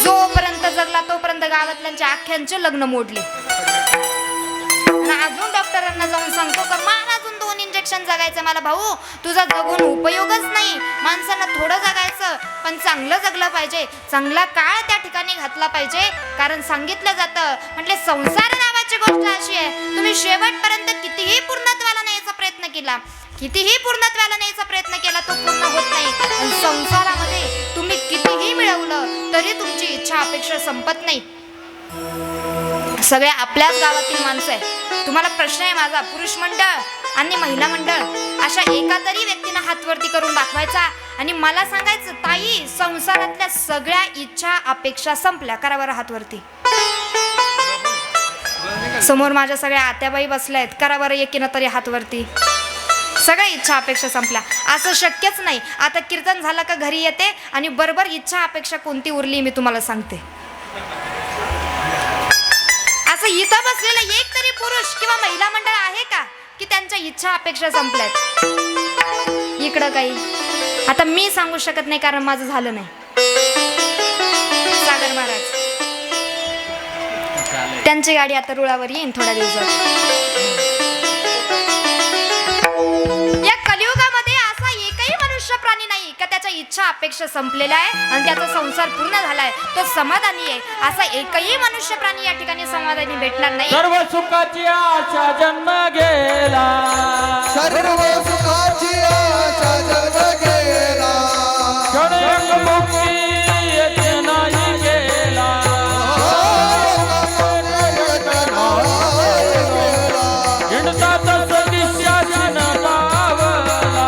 जोपर्यंत जगला तोपर्यंत गावातल्यांच्या आख्यांचे लग्न मोडले. अजून डॉक्टरांना जाऊन सांगतो का मार अजून 2 इंजेक्शन जगायचं मला. भाऊ तुझा जगून उपयोगच नाही. माणसानं थोडं जगायचं पण चांगलं जगलं पाहिजे. चांगला काळ त्या ठिकाणी घातला पाहिजे. कारण सांगितलं जातं म्हटले संसार नावाची गोष्ट अशी आहे तुम्ही शेवटपर्यंत कितीही पूर्णत्वाला न्यायचा प्रयत्न केला, कितीही पूर्णत्वाला न्यायचा प्रयत्न केला तो पूर्ण होत नाही. आणि संसारामध्ये तुम्ही कितीही मिळवलं तरी तुमची इच्छा अपेक्षा संपत नाही. सगळे आपल्याच गावातील माणसं आहे. तुम्हाला प्रश्न आहे माझा, पुरुष मंडळ आणि महिला मंडळ अशा एका तरी व्यक्तीनं हातवरती करून दाखवायचा आणि मला सांगायचं ताई संसारातल्या सगळ्या इच्छा अपेक्षा संपल्या. करा बरं हातवरती. समोर माझ्या सगळ्या आत्याबाई बसल्या आहेत. करा बरं एकीनं तरी हातवरती. सगळ्या इच्छा अपेक्षा संपल्या. असं शक्यच नाही. आता कीर्तन झालं का घरी येते आणि बरोबर इच्छा अपेक्षा कोणती उरली मी तुम्हाला सांगते. असं इथं बसलेलं एक तरी पुरुष किंवा महिला मंडळ आहे का की त्यांच्या इच्छा अपेक्षा संपल्यात? इकडं काही आता मी सांगू शकत नाही कारण माझं झालं नाही. सागर महाराज त्यांची गाडी आता रुळावर येईन थोड्या दिवसात. या कलियुगामध्ये असा एकही मनुष्य प्राणी नाही का त्याच्या इच्छा अपेक्षा संपलेल्या आहे आणि त्याचा संसार पूर्ण झालाय तो समाधानी आहे. असा एकही मनुष्य प्राणी या ठिकाणी समाधानी भेटणार नाही. सर्व सुखाची आशा जन्म गेला, सर्व सुखाची आशा जन्म गेला, क्षणिक मुक्ती येथे नाही गेला. हिंडतात सदिशा जन पावला,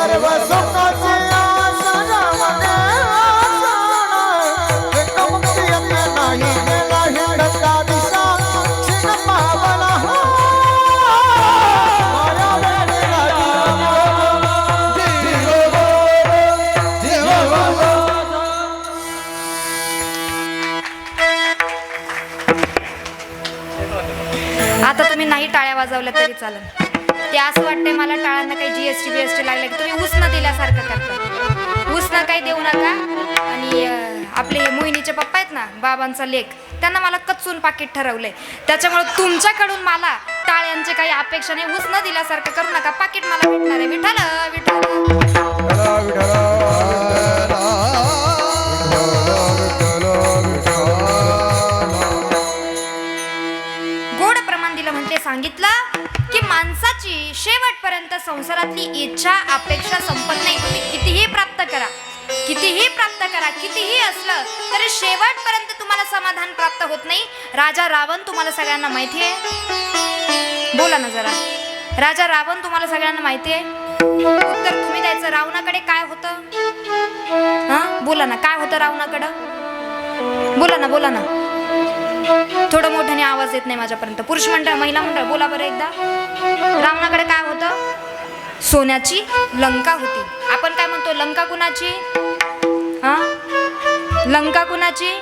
सर्व सुखाची आशा मने आसण एक मुक्ती अन्य नाही गेला हिंडता दिशा शिन पावला माया वेगळा आता तुम्ही नाही टाळ्या वाजवल्या तरी चालेल. ते असं वाटतंय मला टाळ्यांना काही जीएसटी बीएसटी लागले की तुम्ही उसनं दिल्यासारखं करता. उसनं काही देऊ नका. आणि आपले हे मोहिनीचे पप्पा आहेत ना, बाबांचा लेख, त्यांना मला कच्चून पाकिट ठरवलंय. त्याच्यामुळे तुमच्याकडून मला टाळ्यांची काही अपेक्षा नाही. उसनं दिल्यासारखं करू नका. पाकिट मला भेटणार आहे. विठाल विठाल गोड प्रमाण दिलं म्हणजे सांगितलं की माणसाची शेवटपर्यंत संसारातली इच्छा अपेक्षा संपत नाही. तुम्ही कितीही प्राप्त करा, कितीही प्राप्त करा, कितीही असलं तरी शेवटपर्यंत तुम्हाला समाधान प्राप्त होत नाही. राजा रावण तुम्हाला सगळ्यांना माहिती आहे. बोला ना जरा. राजा रावण तुम्हाला सगळ्यांना माहिती आहे. उत्तर तुम्ही द्यायचं. रावणाकडे काय होतं? हा बोला ना, काय होतं रावणाकडं? बोला ना, बोला ना. थोडं मोठ्याने आवाज येत नाही माझ्यापर्यंत. पुरुष मंडळ, महिला मंडळ, बोला बरं एकदा. रावणाकडे काय होतं? सोन्याची लंका होती. आपण काय म्हणतो? लंका कुणाची? हा, लंका कुणाची?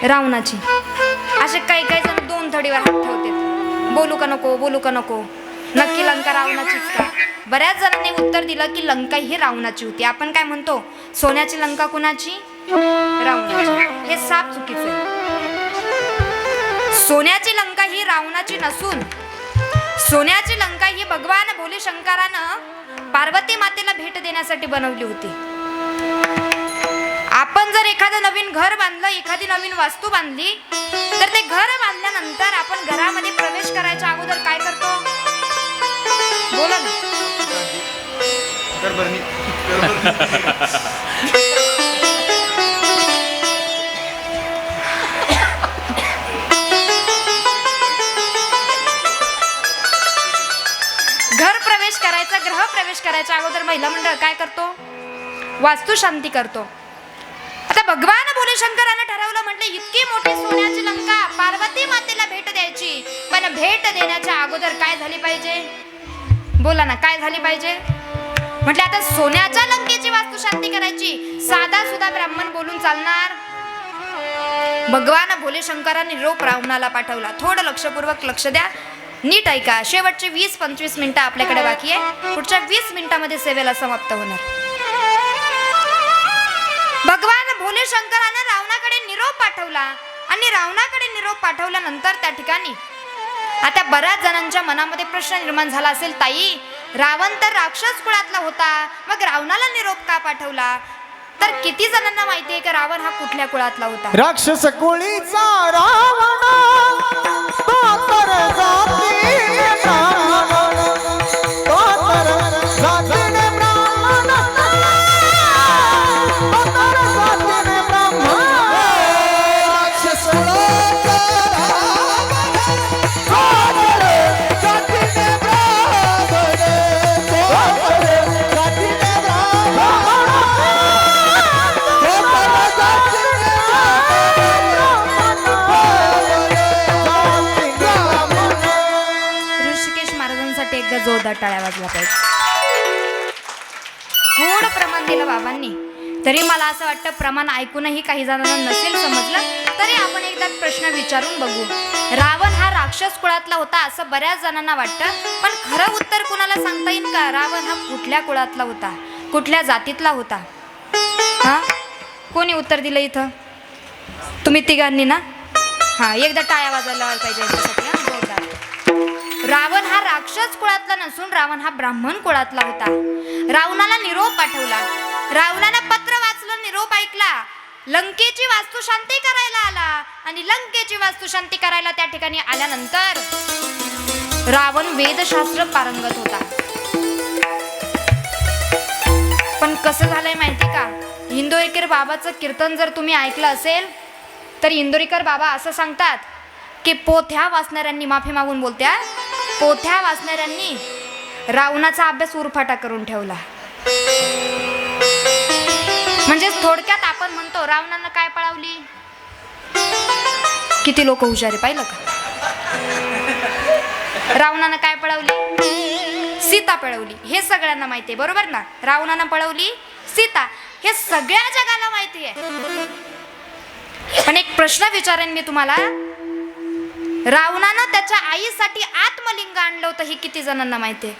रावणाची. असे काही काही जण दोन थडीवर हात ठेवते. बोलू का नको, बोलू का नको. नक्की लंका रावणाचीच का? बऱ्याच जणांनी उत्तर दिलं की लंका ही रावणाची होती. आपण काय म्हणतो? सोन्याची लंका कुणाची? रावणाची. हे साप चुकीचं आहे. सोन्याची लंका ही रावणाची नसून सोन्याची लंका ही भगवान भोले शंकरानं पार्वती मातेला भेट देण्यासाठी बनवली होती. आपण जर एखादं नवीन घर बांधलं, एखादी नवीन वास्तू बांधली, तर ते घर बांधल्यानंतर आपण घरामध्ये प्रवेश करायच्या अगोदर काय करतो? बोला ना. ग्रह प्रवेश करायच्या अगोदर महिला मंडळ काय करतो? वास्तू शांती करतो. आता भगवान भोले शंकरानं ठरवलं, म्हटलं इतकी मोठी सोन्याची लंका पार्वती मातेला भेट द्यायची, पण भेट देण्याच्या अगोदर काय झाली पाहिजे? बोला ना, काय झाली पाहिजे? म्हटलं आता सोन्याच्या लंकेची वास्तू शांती करायची, साधा सुद्धा ब्राह्मण बोलून चालणार? भगवान भोले शंकरांनी निरोप रावणाला पाठवला. थोडं लक्षपूर्वक लक्ष द्या, नीट ऐका. शेवटचे 20-25 मिनिटं आपल्याकडे बाकी आहे. पुढच्या 20 मिनिटांमध्ये सेवेला समाप्त होणार. भगवान भोले शंकराने रावणाकडे निरोप पाठवला आणि रावणाकडे निरोप पाठवल्यानंतर त्या ठिकाणी आता बऱ्याच जणांच्या मनामध्ये प्रश्न निर्माण झाला असेल, ताई रावण तर राक्षस कुळातला होता, मग रावणाला निरोप का पाठवला? तर किती जणांना माहिती आहे की रावण हा कुठल्या कुळातला होता? राक्षस कुळीचा रावण पातर जातीने ब्राह्मण, पातर जातीने ब्राह्मण, पातर जातीने ब्राह्मण. राक्षस कुळाचा रावण, पातर जातीने ब्राह्मण, पातर जातीने ब्राह्मण, पातर जातीने ऋषिकेश महाराजांसाठी एकदा जोरदार टाळ्या वाजल्या पाहिजे. थोडं प्रमाण दिलं बाबांनी. तरी मला असं वाटतं प्रमाण ऐकूनही काही जणांना नसेल समजलं, तरी आपण एकदा प्रश्न विचारून बघू. रावण हा राक्षस कुळातला होता असं बऱ्याच जणांना वाटतं, पण खरं उत्तर कुणाला सांगता येईल का? रावण हा कुठल्या कुळातला होता, कुठल्या जातीतला होता? हा, कोणी उत्तर दिलं इथं? तुम्ही तिघांनी ना? हा, एकदा टाळ्या वाजायला पाहिजे याच्यासाठी. हा, जोरदार. रावण हा राक्षस कुळातला नसून रावण हा ब्राह्मण कुळातला होता. रावणाला निरोप पाठवला. रावणानं पत्र वाचलं, निरोप ऐकला, लंकेची वास्तू शांती करायला आला आणि लंकेची वास्तू शांती करायला त्या ठिकाणी आल्यानंतर रावण वेदशास्त्र पारंगत होता. पण कसं झालंय माहिती का? इंदोरीकर बाबाचं कीर्तन जर तुम्ही ऐकलं असेल तर इंदोरीकर बाबा असं सांगतात की पोथ्या वाचणाऱ्यांनी, माफी मागून बोलत्या, पोथ्या वाचणाऱ्यांनी रावणाचा अभ्यास उरफाटा करून ठेवला. म्हणजे थोडक्यात आपण म्हणतो रावणानं काय पळवली. किती लोक हुशार आहे पाहिलं का. रावणानं काय पळवली, सीता पळवली. हे सगळ्यांना माहिती आहे बरोबर ना. रावणानं पळवली सीता, हे सगळ्या जगाला माहिती आहे. पण एक प्रश्न विचारेन मी तुम्हाला, रावणानं त्याच्या आईसाठी आत्मलिंग आणलं होतं हे किती जणांना माहिती आहे.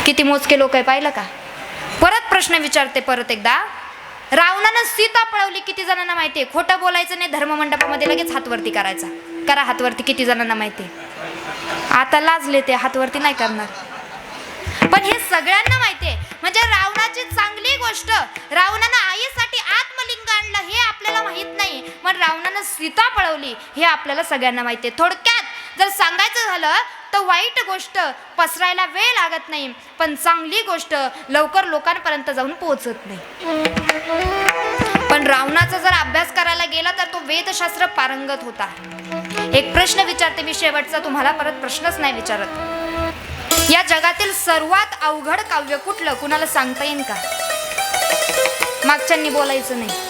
किती मोजके लोक आहे पाहिलं का. परत प्रश्न विचारते परत एकदा, रावणानं सीता पळवली किती जणांना माहिती आहे. खोटं बोलायचं नाही, धर्ममंडपामध्ये लगेच हातवरती करायचा. करा हातवरती किती जणांना माहिती आहे. आता लाजले ते हातवरती नाही करणार, पण हे सगळ्यांना माहिती आहे. म्हणजे रावणाची चांगली गोष्ट, रावणानं आईसाठी आत्मलिंग आणलं हे आपल्याला माहित नाही, पण रावणानं सीता पळवली हे आपल्याला सगळ्यांना माहिती आहे. थोडक्यात जर सांगायचं झालं तर वाईट गोष्ट पसरायला वेळ लागत नाही, पण चांगली गोष्ट लवकर लोकांपर्यंत जाऊन पोहोचत नाही. पण रावणाचा जर अभ्यास करायला गेला तर तो वेदशास्त्र पारंगत होता. एक प्रश्न विचारते मी शेवटचा, तुम्हाला परत प्रश्नच नाही विचारत. या जगातील सर्वात अवघड काव्य कुठलं, कुणाला सांगता येईल का. मागच्यांनी बोलायचं नाही.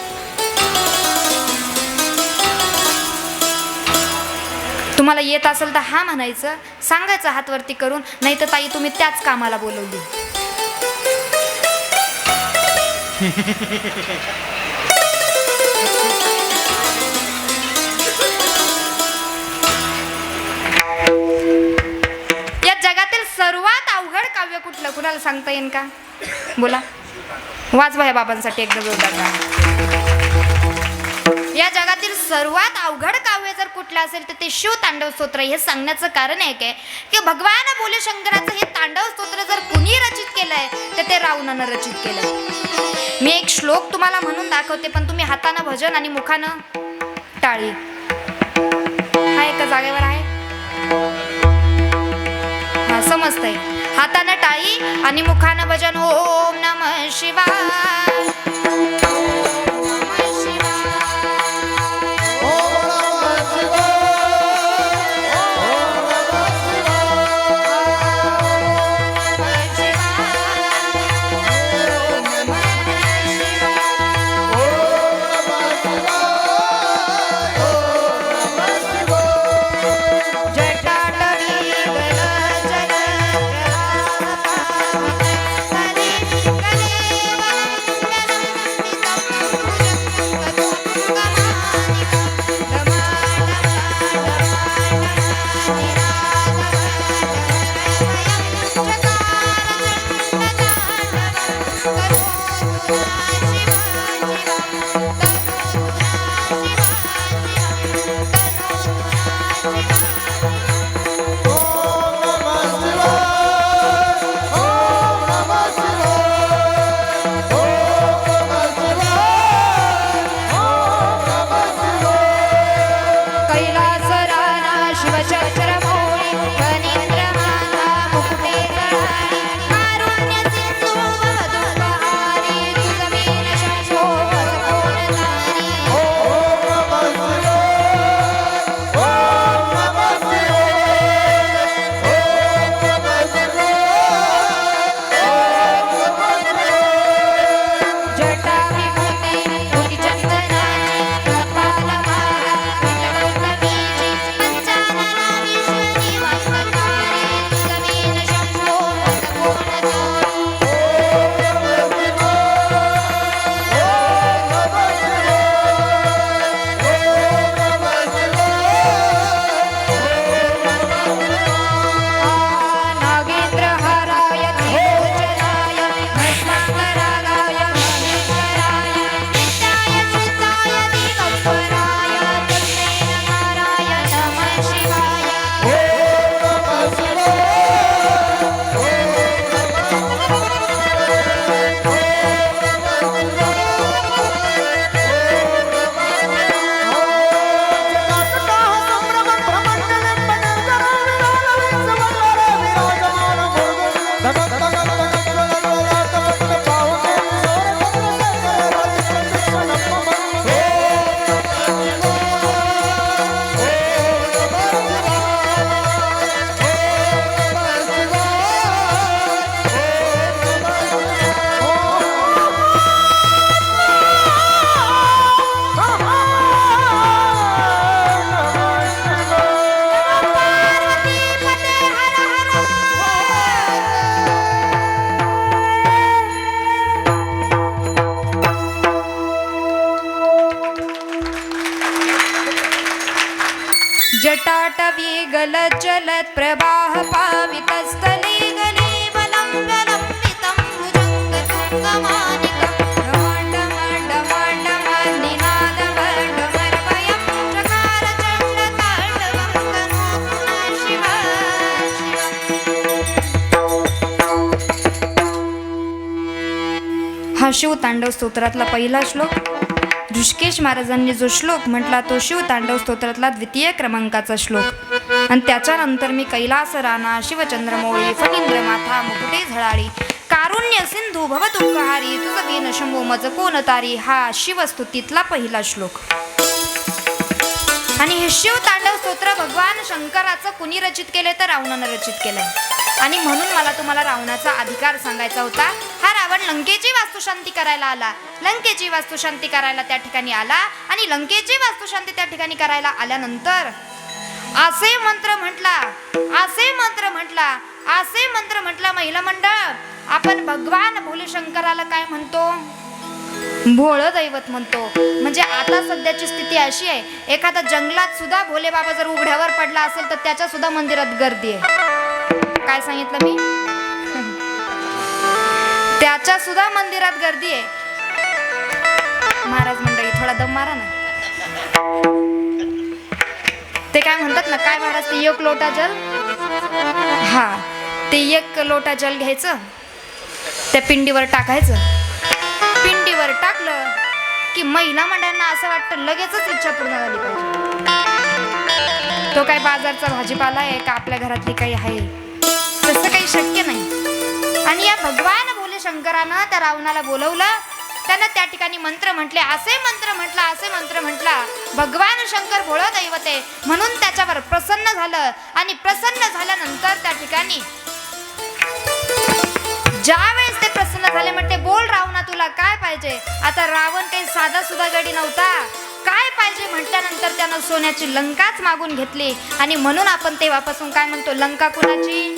तुम्हाला येत असेल तर हा म्हणायचं, सांगायचं हातवरती करून, नाही तर ताई तुम्ही त्याच कामाला बोलवली. या जगातील सर्वात अवघड काव्य कुठलं, कुणाला सांगता येईल का. बोला, वाजवा या बाबांसाठी एकदा जोरदार टाळ्या. या जगातील सर्वात अवघड काव्य जर कुठलं असेल तर ते शिव तांडव स्तोत्र. हे सांगण्याचं कारण आहे काय की भगवान बोले शंकराचं हे तांडव स्तोत्र जर कुणी रचित केलंय तर ते रावणानं रचित केलंय. मी एक श्लोक तुम्हाला म्हणून दाखवते, पण तुम्ही हातानं भजन आणि मुखानं टाळी. हा एका जागेवर आहे, हा समजतंय. हातानं टाळी आणि मुखानं भजन. ओम नमः शिवाय. प्रवाह पावितस्थले गलीवलम्ब्यलम्बितं भुजङ्गतुङ्गमानिकं डमाडमाडमाडमानिनादवर्णमर्वयं चकारचण्डताण्डवं तनोतु नः शिव हा शिवतांडव स्तोत्रातला पहिला श्लोक. ऋषिकेश महाराजांनी जो श्लोक म्हटला तो शिवतांडव स्तोत्रातला द्वितीय क्रमांकाचा श्लोक. आणि त्याच्यानंतर मी कैलास राणा शिवचंद्रमौळी फणींद्र माथा मुकुटे झळाळी कारुण्य सिंधू भवदुःखहारी तुझ दीन शंभो मज कोण तारी हा शिवस्तुतीतला पहिला श्लोक. आणि हे शिवतांडव स्तोत्र भगवान शंकराचं कुणी रचित केले तर रावणानं रचित केलंय. आणि म्हणून मला तुम्हाला रावणाचा अधिकार सांगायचा होता. हा रावण लंकेची वास्तुशांती करायला आला. लंकेची वास्तुशांती करायला त्या ठिकाणी आला आणि लंकेची वास्तुशांती त्या ठिकाणी करायला आल्यानंतर असे मंत्र म्हटला, असे मंत्र म्हटला, असे मंत्र म्हटला. महिला मंडळ, आपण भगवान भोले शंकराला काय म्हणतो? भोळ दैवत म्हणतो. म्हणजे आता सध्याची स्थिती अशी आहे, एखादा जंगलात सुद्धा भोले बाबा जर उघड्यावर पडला असेल तर त्याच्या सुद्धा मंदिरात गर्दी आहे. काय सांगितलं मी? त्याच्या सुद्धा मंदिरात गर्दी आहे. महाराज मंडळी थोडा दम मारा ना. ते काय म्हणतात ना, काय महाराज ते एक लोटा जल, हा ते एक लोटा जल घ्यायचं, त्या पिंडीवर टाकायचं. पिंडीवर टाकलं की महिला मंडळांना असं वाटतं लगेचच इच्छा पूर्ण झाली पाहिजे. तो काय बाजारचा भाजीपाला आहे का आपल्या घरातली काही आहे? तसं काही शक्य नाही. आणि या भगवान भोले शंकरानं त्या रावणाला बोलवलं. त्यानं त्या ठिकाणी मंत्र म्हटले, असे मंत्र म्हटला, असे मंत्र म्हटला. भगवान शंकर भोळ दैवत आहे म्हणून त्याच्यावर प्रसन्न झालं. आणि प्रसन्न झाल्यानंतर त्या ठिकाणी ज्या वेळेस ते प्रसन्न झाले म्हणते, बोल रावणा तुला काय पाहिजे? आता रावण काही साधा सुद्धा गडी नव्हता. काय पाहिजे म्हटल्यानंतर त्यानं सोन्याची लंकाच मागून घेतली. आणि म्हणून आपण तेव्हापासून काय म्हणतो, लंका कुणाची?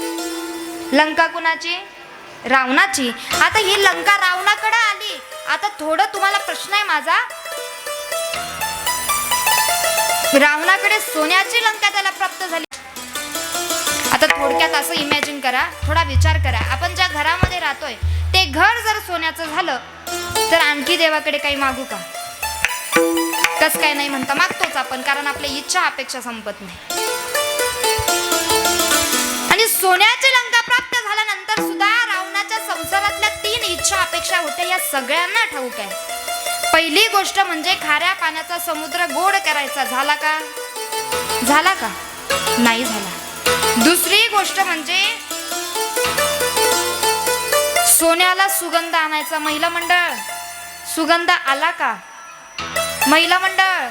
लंका कुणाची? रावणाची. आता ही लंका रावणाकडे आली. आता थोडं तुम्हाला प्रश्न आहे माझा, रावणाकडे सोन्याची लंका त्याला प्राप्त झाली. आता थोडक्यात असं इमॅजिन करा, थोडा विचार करा. आपण ज्या घरामध्ये राहतोय ते घर जर सोन्याचं झालं तर आणखी देवाकडे काही मागू का? कस काय नाही म्हणता, मागतोच आपण, कारण आपल्या इच्छा अपेक्षा संपत नाही. आणि सोन्याची लंका प्राप्त झाल्यानंतर सुद्धा रावणाच्या संसारातल्या 3 इच्छा अपेक्षा होत्या. या सगळ्यांना ठाऊक आहे. पहिली गोष्ट म्हणजे खाऱ्या पाण्याचा समुद्र गोड करायचा. झाला का? झाला का? नाही झाला. दुसरी गोष्ट म्हणजे सोन्याला सुगंध आणायचा. महिला मंडळ, सुगंध आला का? महिला मंडळ,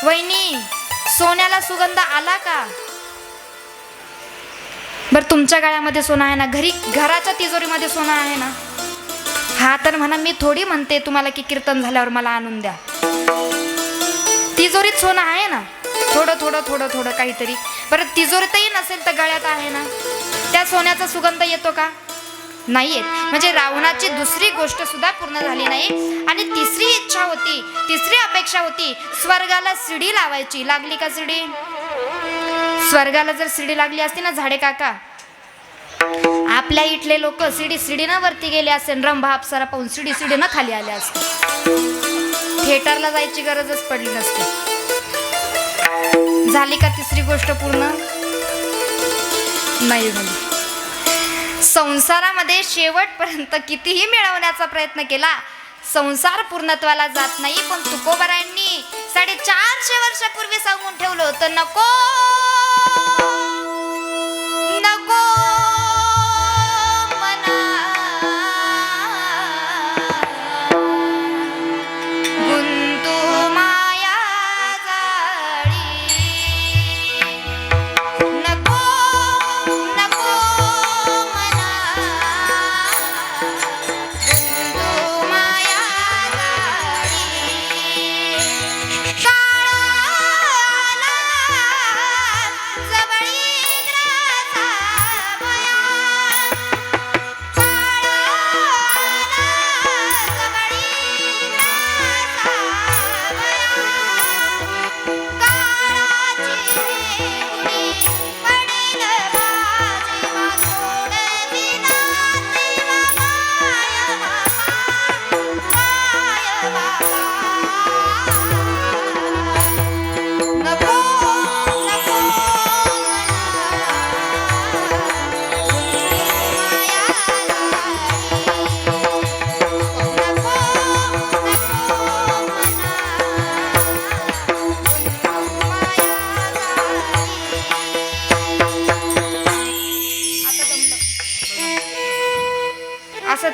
वहिनी, सोन्याला सुगंध आला का? बर तुमच्या गळ्यामध्ये सोनं आहे ना? घराच्या तिजोरीमध्ये सोनं आहे ना? हा तर म्हणा, मी थोडी म्हणते तुम्हाला की कीर्तन झाल्यावर मला आणून द्या. तिजोरीत सोनं आहे ना? थोडं थोडं थोडं थोडं काहीतरी. बरं तिजोरीतही नसेल तर गळ्यात आहे ना? त्या सोन्याचा सुगंध येतो का? नाही येत. म्हणजे रावणाची दुसरी गोष्ट सुद्धा पूर्ण झाली नाही. आणि तिसरी इच्छा होती, तिसरी अपेक्षा होती, स्वर्गाला शिडी लावायची. लागली का शिडी? स्वर्गाला जर शिडी लागली असती ना, झाडे काका, आपल्या इथले लोक सीडीनं वरती गेले असेल, रंभा अप्सरा पाहून सीडीनं खाली आले असते. थिएटरला जायची गरजच पडली नसते. झाली का तिसरी गोष्ट पूर्ण? नाही झाली. संसारामध्ये शेवटपर्यंत कितीही मिळवण्याचा प्रयत्न केला, संसार पूर्णत्वाला जात नाही. पण तुकोबारायांनी 450 वर्षापूर्वी सांगून ठेवलं होतं, नको नको मना गुंतू माया जाळी, नको नको मना गुंतू माया जाळी. काळाला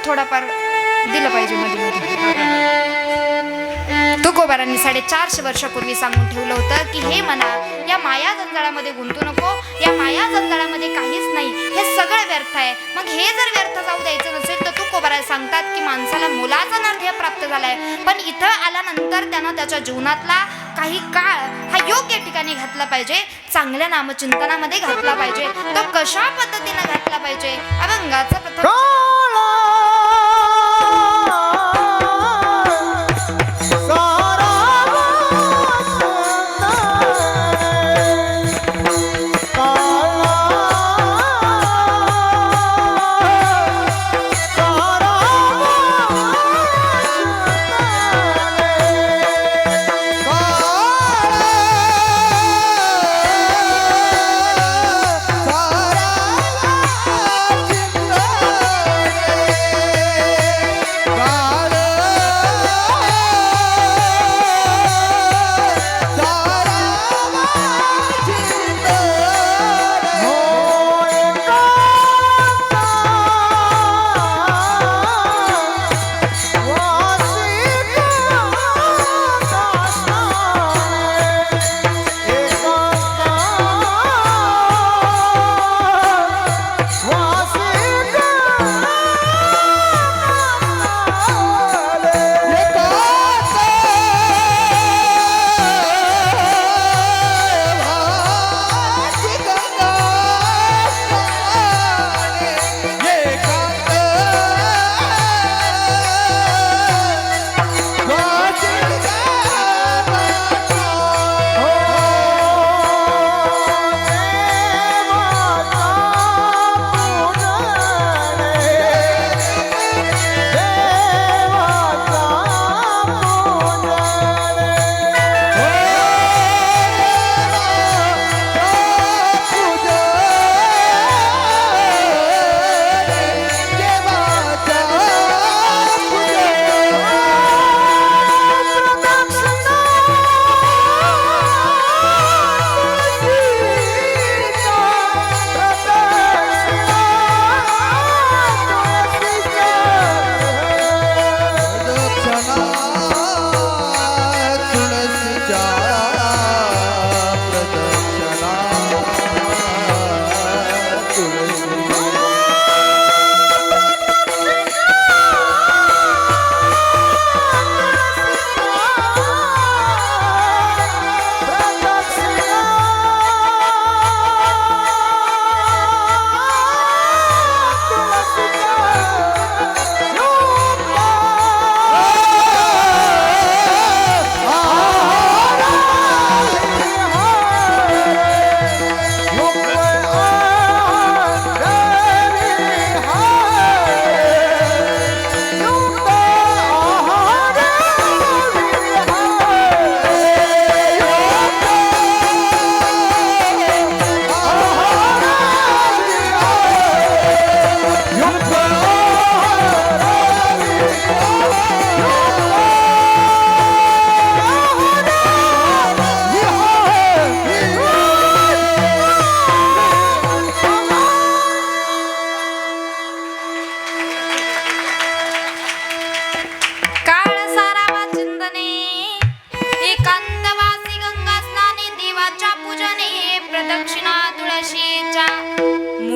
थोडाफार दिलं पाहिजे मध्ये मध्ये. तुकोबारांनी 450 वर्षापूर्वी सांगून ठेवलं होतं की हे मना, या माया जंजाळामध्ये गुंतू नको. या माया जंजाळामध्ये काहीच नाही, हे सगळं व्यर्थ आहे. मग हे जर व्यर्थ जाऊ द्यायचं नसेल तर तुकोबारा सांगतात की माणसाला मुलाचा नर प्राप्त झालाय, पण इथं आल्यानंतर त्यानं त्याच्या जीवनातला काही काळ हा योग्य ठिकाणी घातला पाहिजे, चांगल्या नामचिंतनामध्ये घातला पाहिजे. तो कशा पद्धतीने घातला पाहिजे? अभंगाचा प्रथम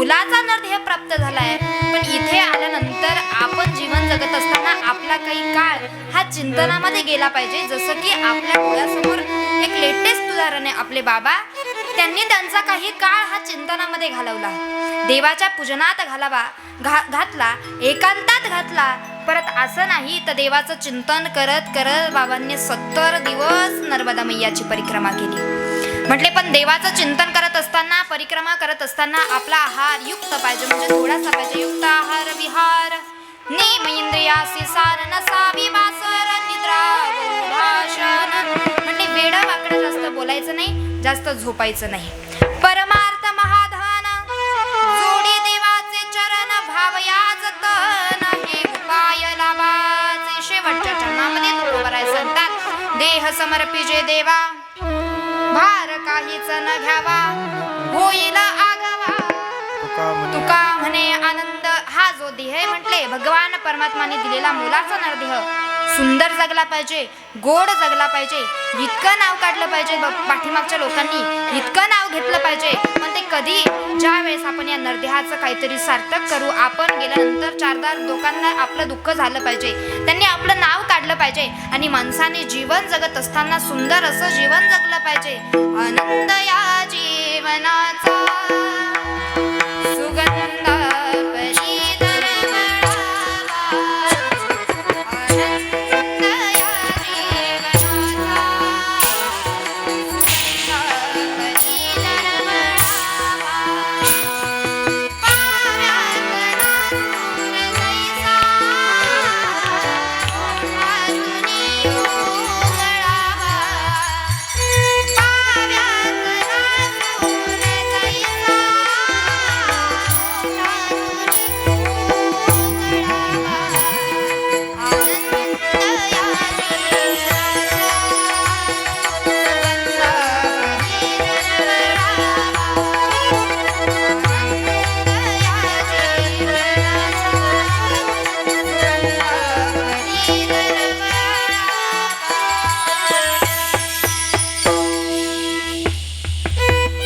मुलाचा नर ध्येय प्राप्त झालाय. पण इथे आल्यानंतर आपण जीवन जगत असताना आपला काही काळ हा चिंतनामध्ये गेला पाहिजे. जसं की आपल्या डोळ्यासमोर एक लेटेस्ट उदाहरण आहे. आपले बाबा, त्यांनी त्यांचा काही काळ हा चिंतनामध्ये घालवला, देवाच्या पूजनात घातला, एकांतात घातला. परत असं नाही तर देवाचं चिंतन करत करत बाबांनी 70 दिवस नर्मदा मैयाची परिक्रमा केली. म्हटले पण देवाचं चिंतन करत असताना, परिक्रमा करत असताना आपला आहार युक्त पाहिजे, म्हणजे थोडासा पाहिजे. युक्त आहार विहार नेम इंद्रियासी सार नसावी वासर निद्रा भाषण. म्हणजे वेडा वाकडं जास्त बोलायचं नाही, जास्त झोपायचं नाही. परमार्थ महाधान जोडी देवाचे चरण भावयाच तन हे उपाय लावाचे. शेवटच्या चरणामध्ये तुकोबाराय सांगतात, देह समर्पिजे देवा भार काहीच न घ्यावा, होईल आगावा. तुका म्हणे आनंद हा हा जो देह आहे म्हटले भगवान परमात्माने दिलेला मोलाचा नरदेह सुंदर जगला पाहिजे, गोड जगला पाहिजे, इतकं नाव काढलं पाहिजे. पाठीमागच्या लोकांनी इतकं नाव घेतलं पाहिजे. पण ते कधी ज्या वेळेस आपण या नरदेहाचं काहीतरी सार्थक करू, आपण गेल्यानंतर चारदार लोकांना आपलं दुःख झालं पाहिजे, त्यांनी आपलं नाव काढलं पाहिजे आणि माणसाने जीवन जगत असताना सुंदर असं जीवन जगलं पाहिजे. आनंद या जीवनाचा सुगंध परीदर मिळावा. आनंद या जीवनाचा सुगंध परीदर मिळावा. पाव्यात नाचून जैसा ओठातून उजळावा. पाव्यात नाचून जैसा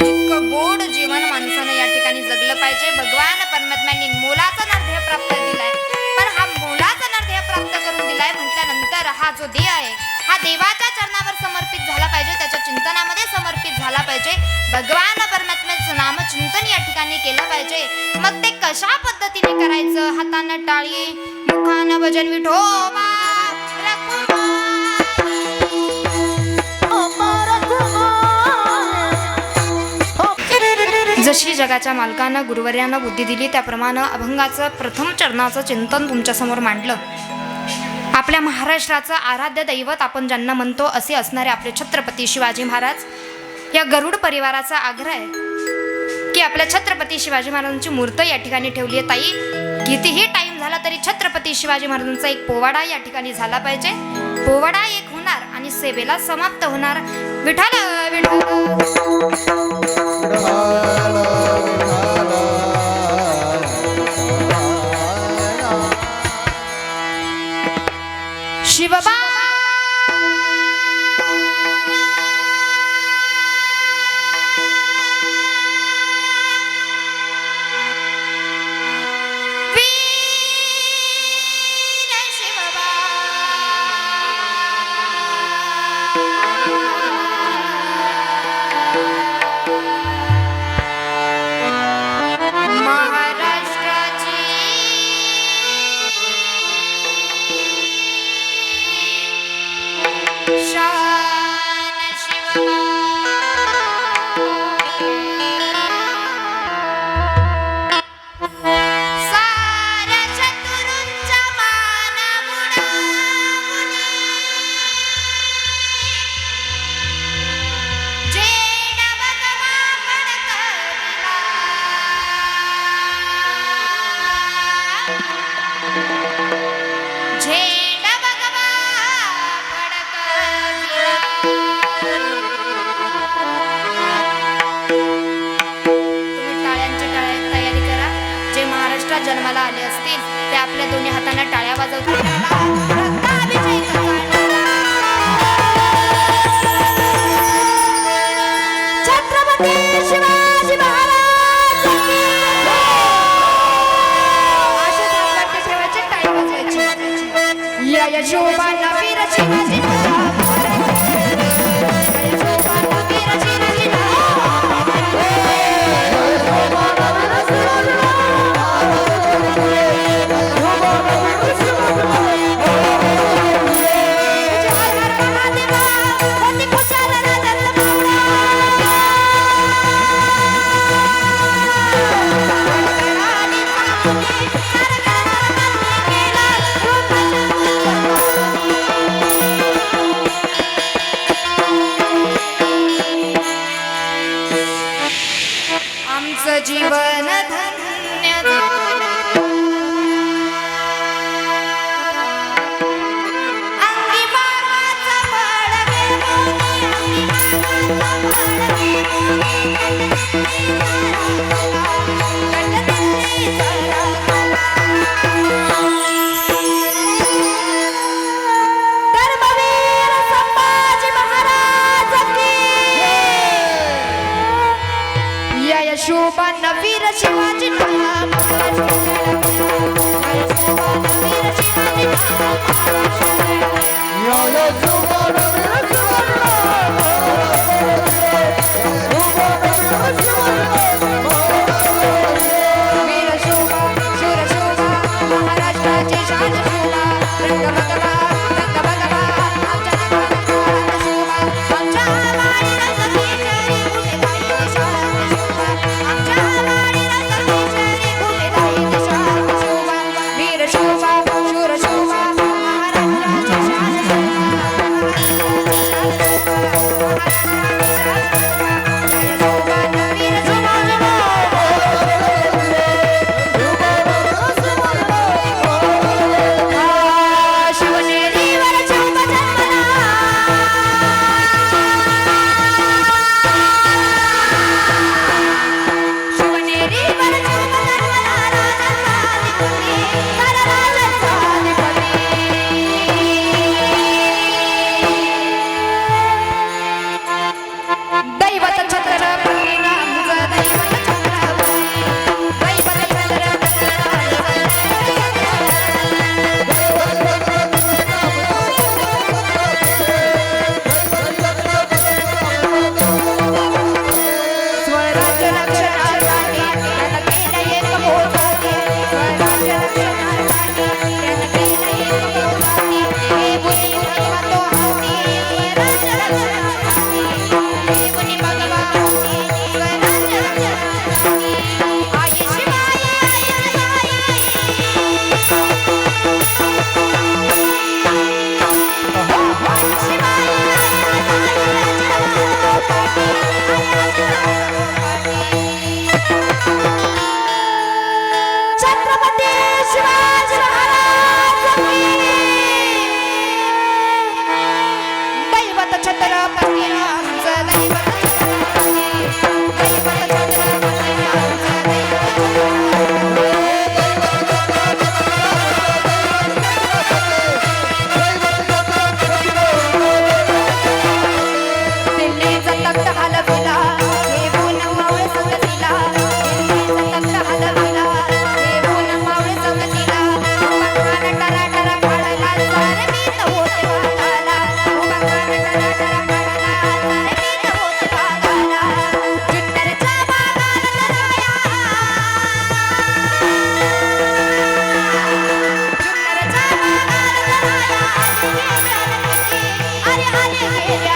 इतकं गोड जीवन माणसानं या ठिकाणी जगलं पाहिजे. भगवान परमात्म्यांनी मोलाचा नरदेह प्राप्त दिलाय, पण हा मोलाचा नरदेह प्राप्त करून दिलाय म्हटल्यानंतर हा जो देह आहे हा देवाच्या चरणावर समर्पित झाला पाहिजे, त्याच्या चिंतनामध्ये समर्पित झाला पाहिजे. भगवान परमात्म्याचं नामचिंतन या ठिकाणी केलं पाहिजे. मग ते कशा पद्धतीने करायचं? हातानं टाळी, मुखानं भजन विठोबा रखुमाई. जशी जगाच्या मालकानं गुरुवर्यानं बुद्धी दिली त्याप्रमाणे अभंगाचं प्रथम चरणाचं चिंतन तुमच्यासमोर मांडलं. आपल्या महाराष्ट्राचं आराध्य दैवत आपण ज्यांना म्हणतो असे असणारे आपले छत्रपती शिवाजी महाराज, या गरुड परिवाराचा आग्रह आहे की आपल्या छत्रपती शिवाजी महाराजांची मूर्ती या ठिकाणी ठेवली आहे. ताई, कितीही टाईम झाला तरी छत्रपती शिवाजी महाराजांचा एक पोवाडा या ठिकाणी झाला पाहिजे. पोवाडा एक होणार आणि सेवेला समाप्त होणार. विठ्ठल शिवबा जन्माला आले असतील ते आपल्या दोन्ही हातांना टाळ्या वाजवतील. छत्रपती शिवाजी महाराज अशाच हात ठेवायचे, टाळी वाजवायची. या यशोबाला वीर शिवाजी जीवन धन्य अंगी बाबाचा बळ घेऊन शिवाजी नाव महाराष्ट्र वीर शिवाजी नाव वीर शोभा शूर शोभा महाराष्ट्राची शान शोभा रंग भगवा आमच्या रंगाला शोभा आमच्या वाडी रंगकेशरी कुठे जाईल शान शोभा आमच्या वाडी रंगकेशरी कुठे जाईल शान शोभा वीर शोभा शूर शोभा महाराष्ट्राची शान शोभा वीर शोभा शिवनेरीवर शोभ जन्मला शिवनेरीवर शोभ जन्मला राजाचा अधिपती कर राजाचा अधिपती दैवत छत्रपती रामचं दैवत छत्रपती दैवत स्वराज्य रक्षणासाठी त्यानं केलं एक मोठाने स्वराज्य रक्षणासाठी त्यानं केलं एक मोठाने हे मुनी भगवा तो हाती स्वराज्य रक्षणासाठी हे मुनी भगवा हाती स्वराज्य रक्षणासाठी आई शिवाय छत्रपती शिवाजी महाराज दैवत छत्रपती रामचं दैवत छत्रपती दैवत छत्रपती रामचं दिल्लीचा तख्त हलविला देऊन मावळे संगतीला दिल्लीचा तख्त हलविला देऊन मावळे संगतीला उभा कान टरा टरा फाडला सारे मीत होते भागाला उभा कान टरा टरा फाडला सारे मीत होते भागाला जुन्नरच्या बागाला लढाया जुन्नरच्या बागाला लढाया अरे आले गेल्या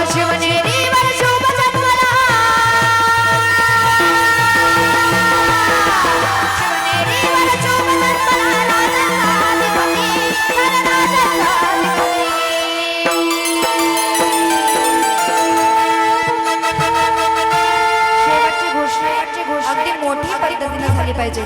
शिवनेरीवर शोभ जन्मला शिवनेरीवर शोभ जन्मला राजाचा अधिपती कर राजाचा अधिपती शेवटची घोषणा अगदी मोठी पद्धतीने झाली पाहिजे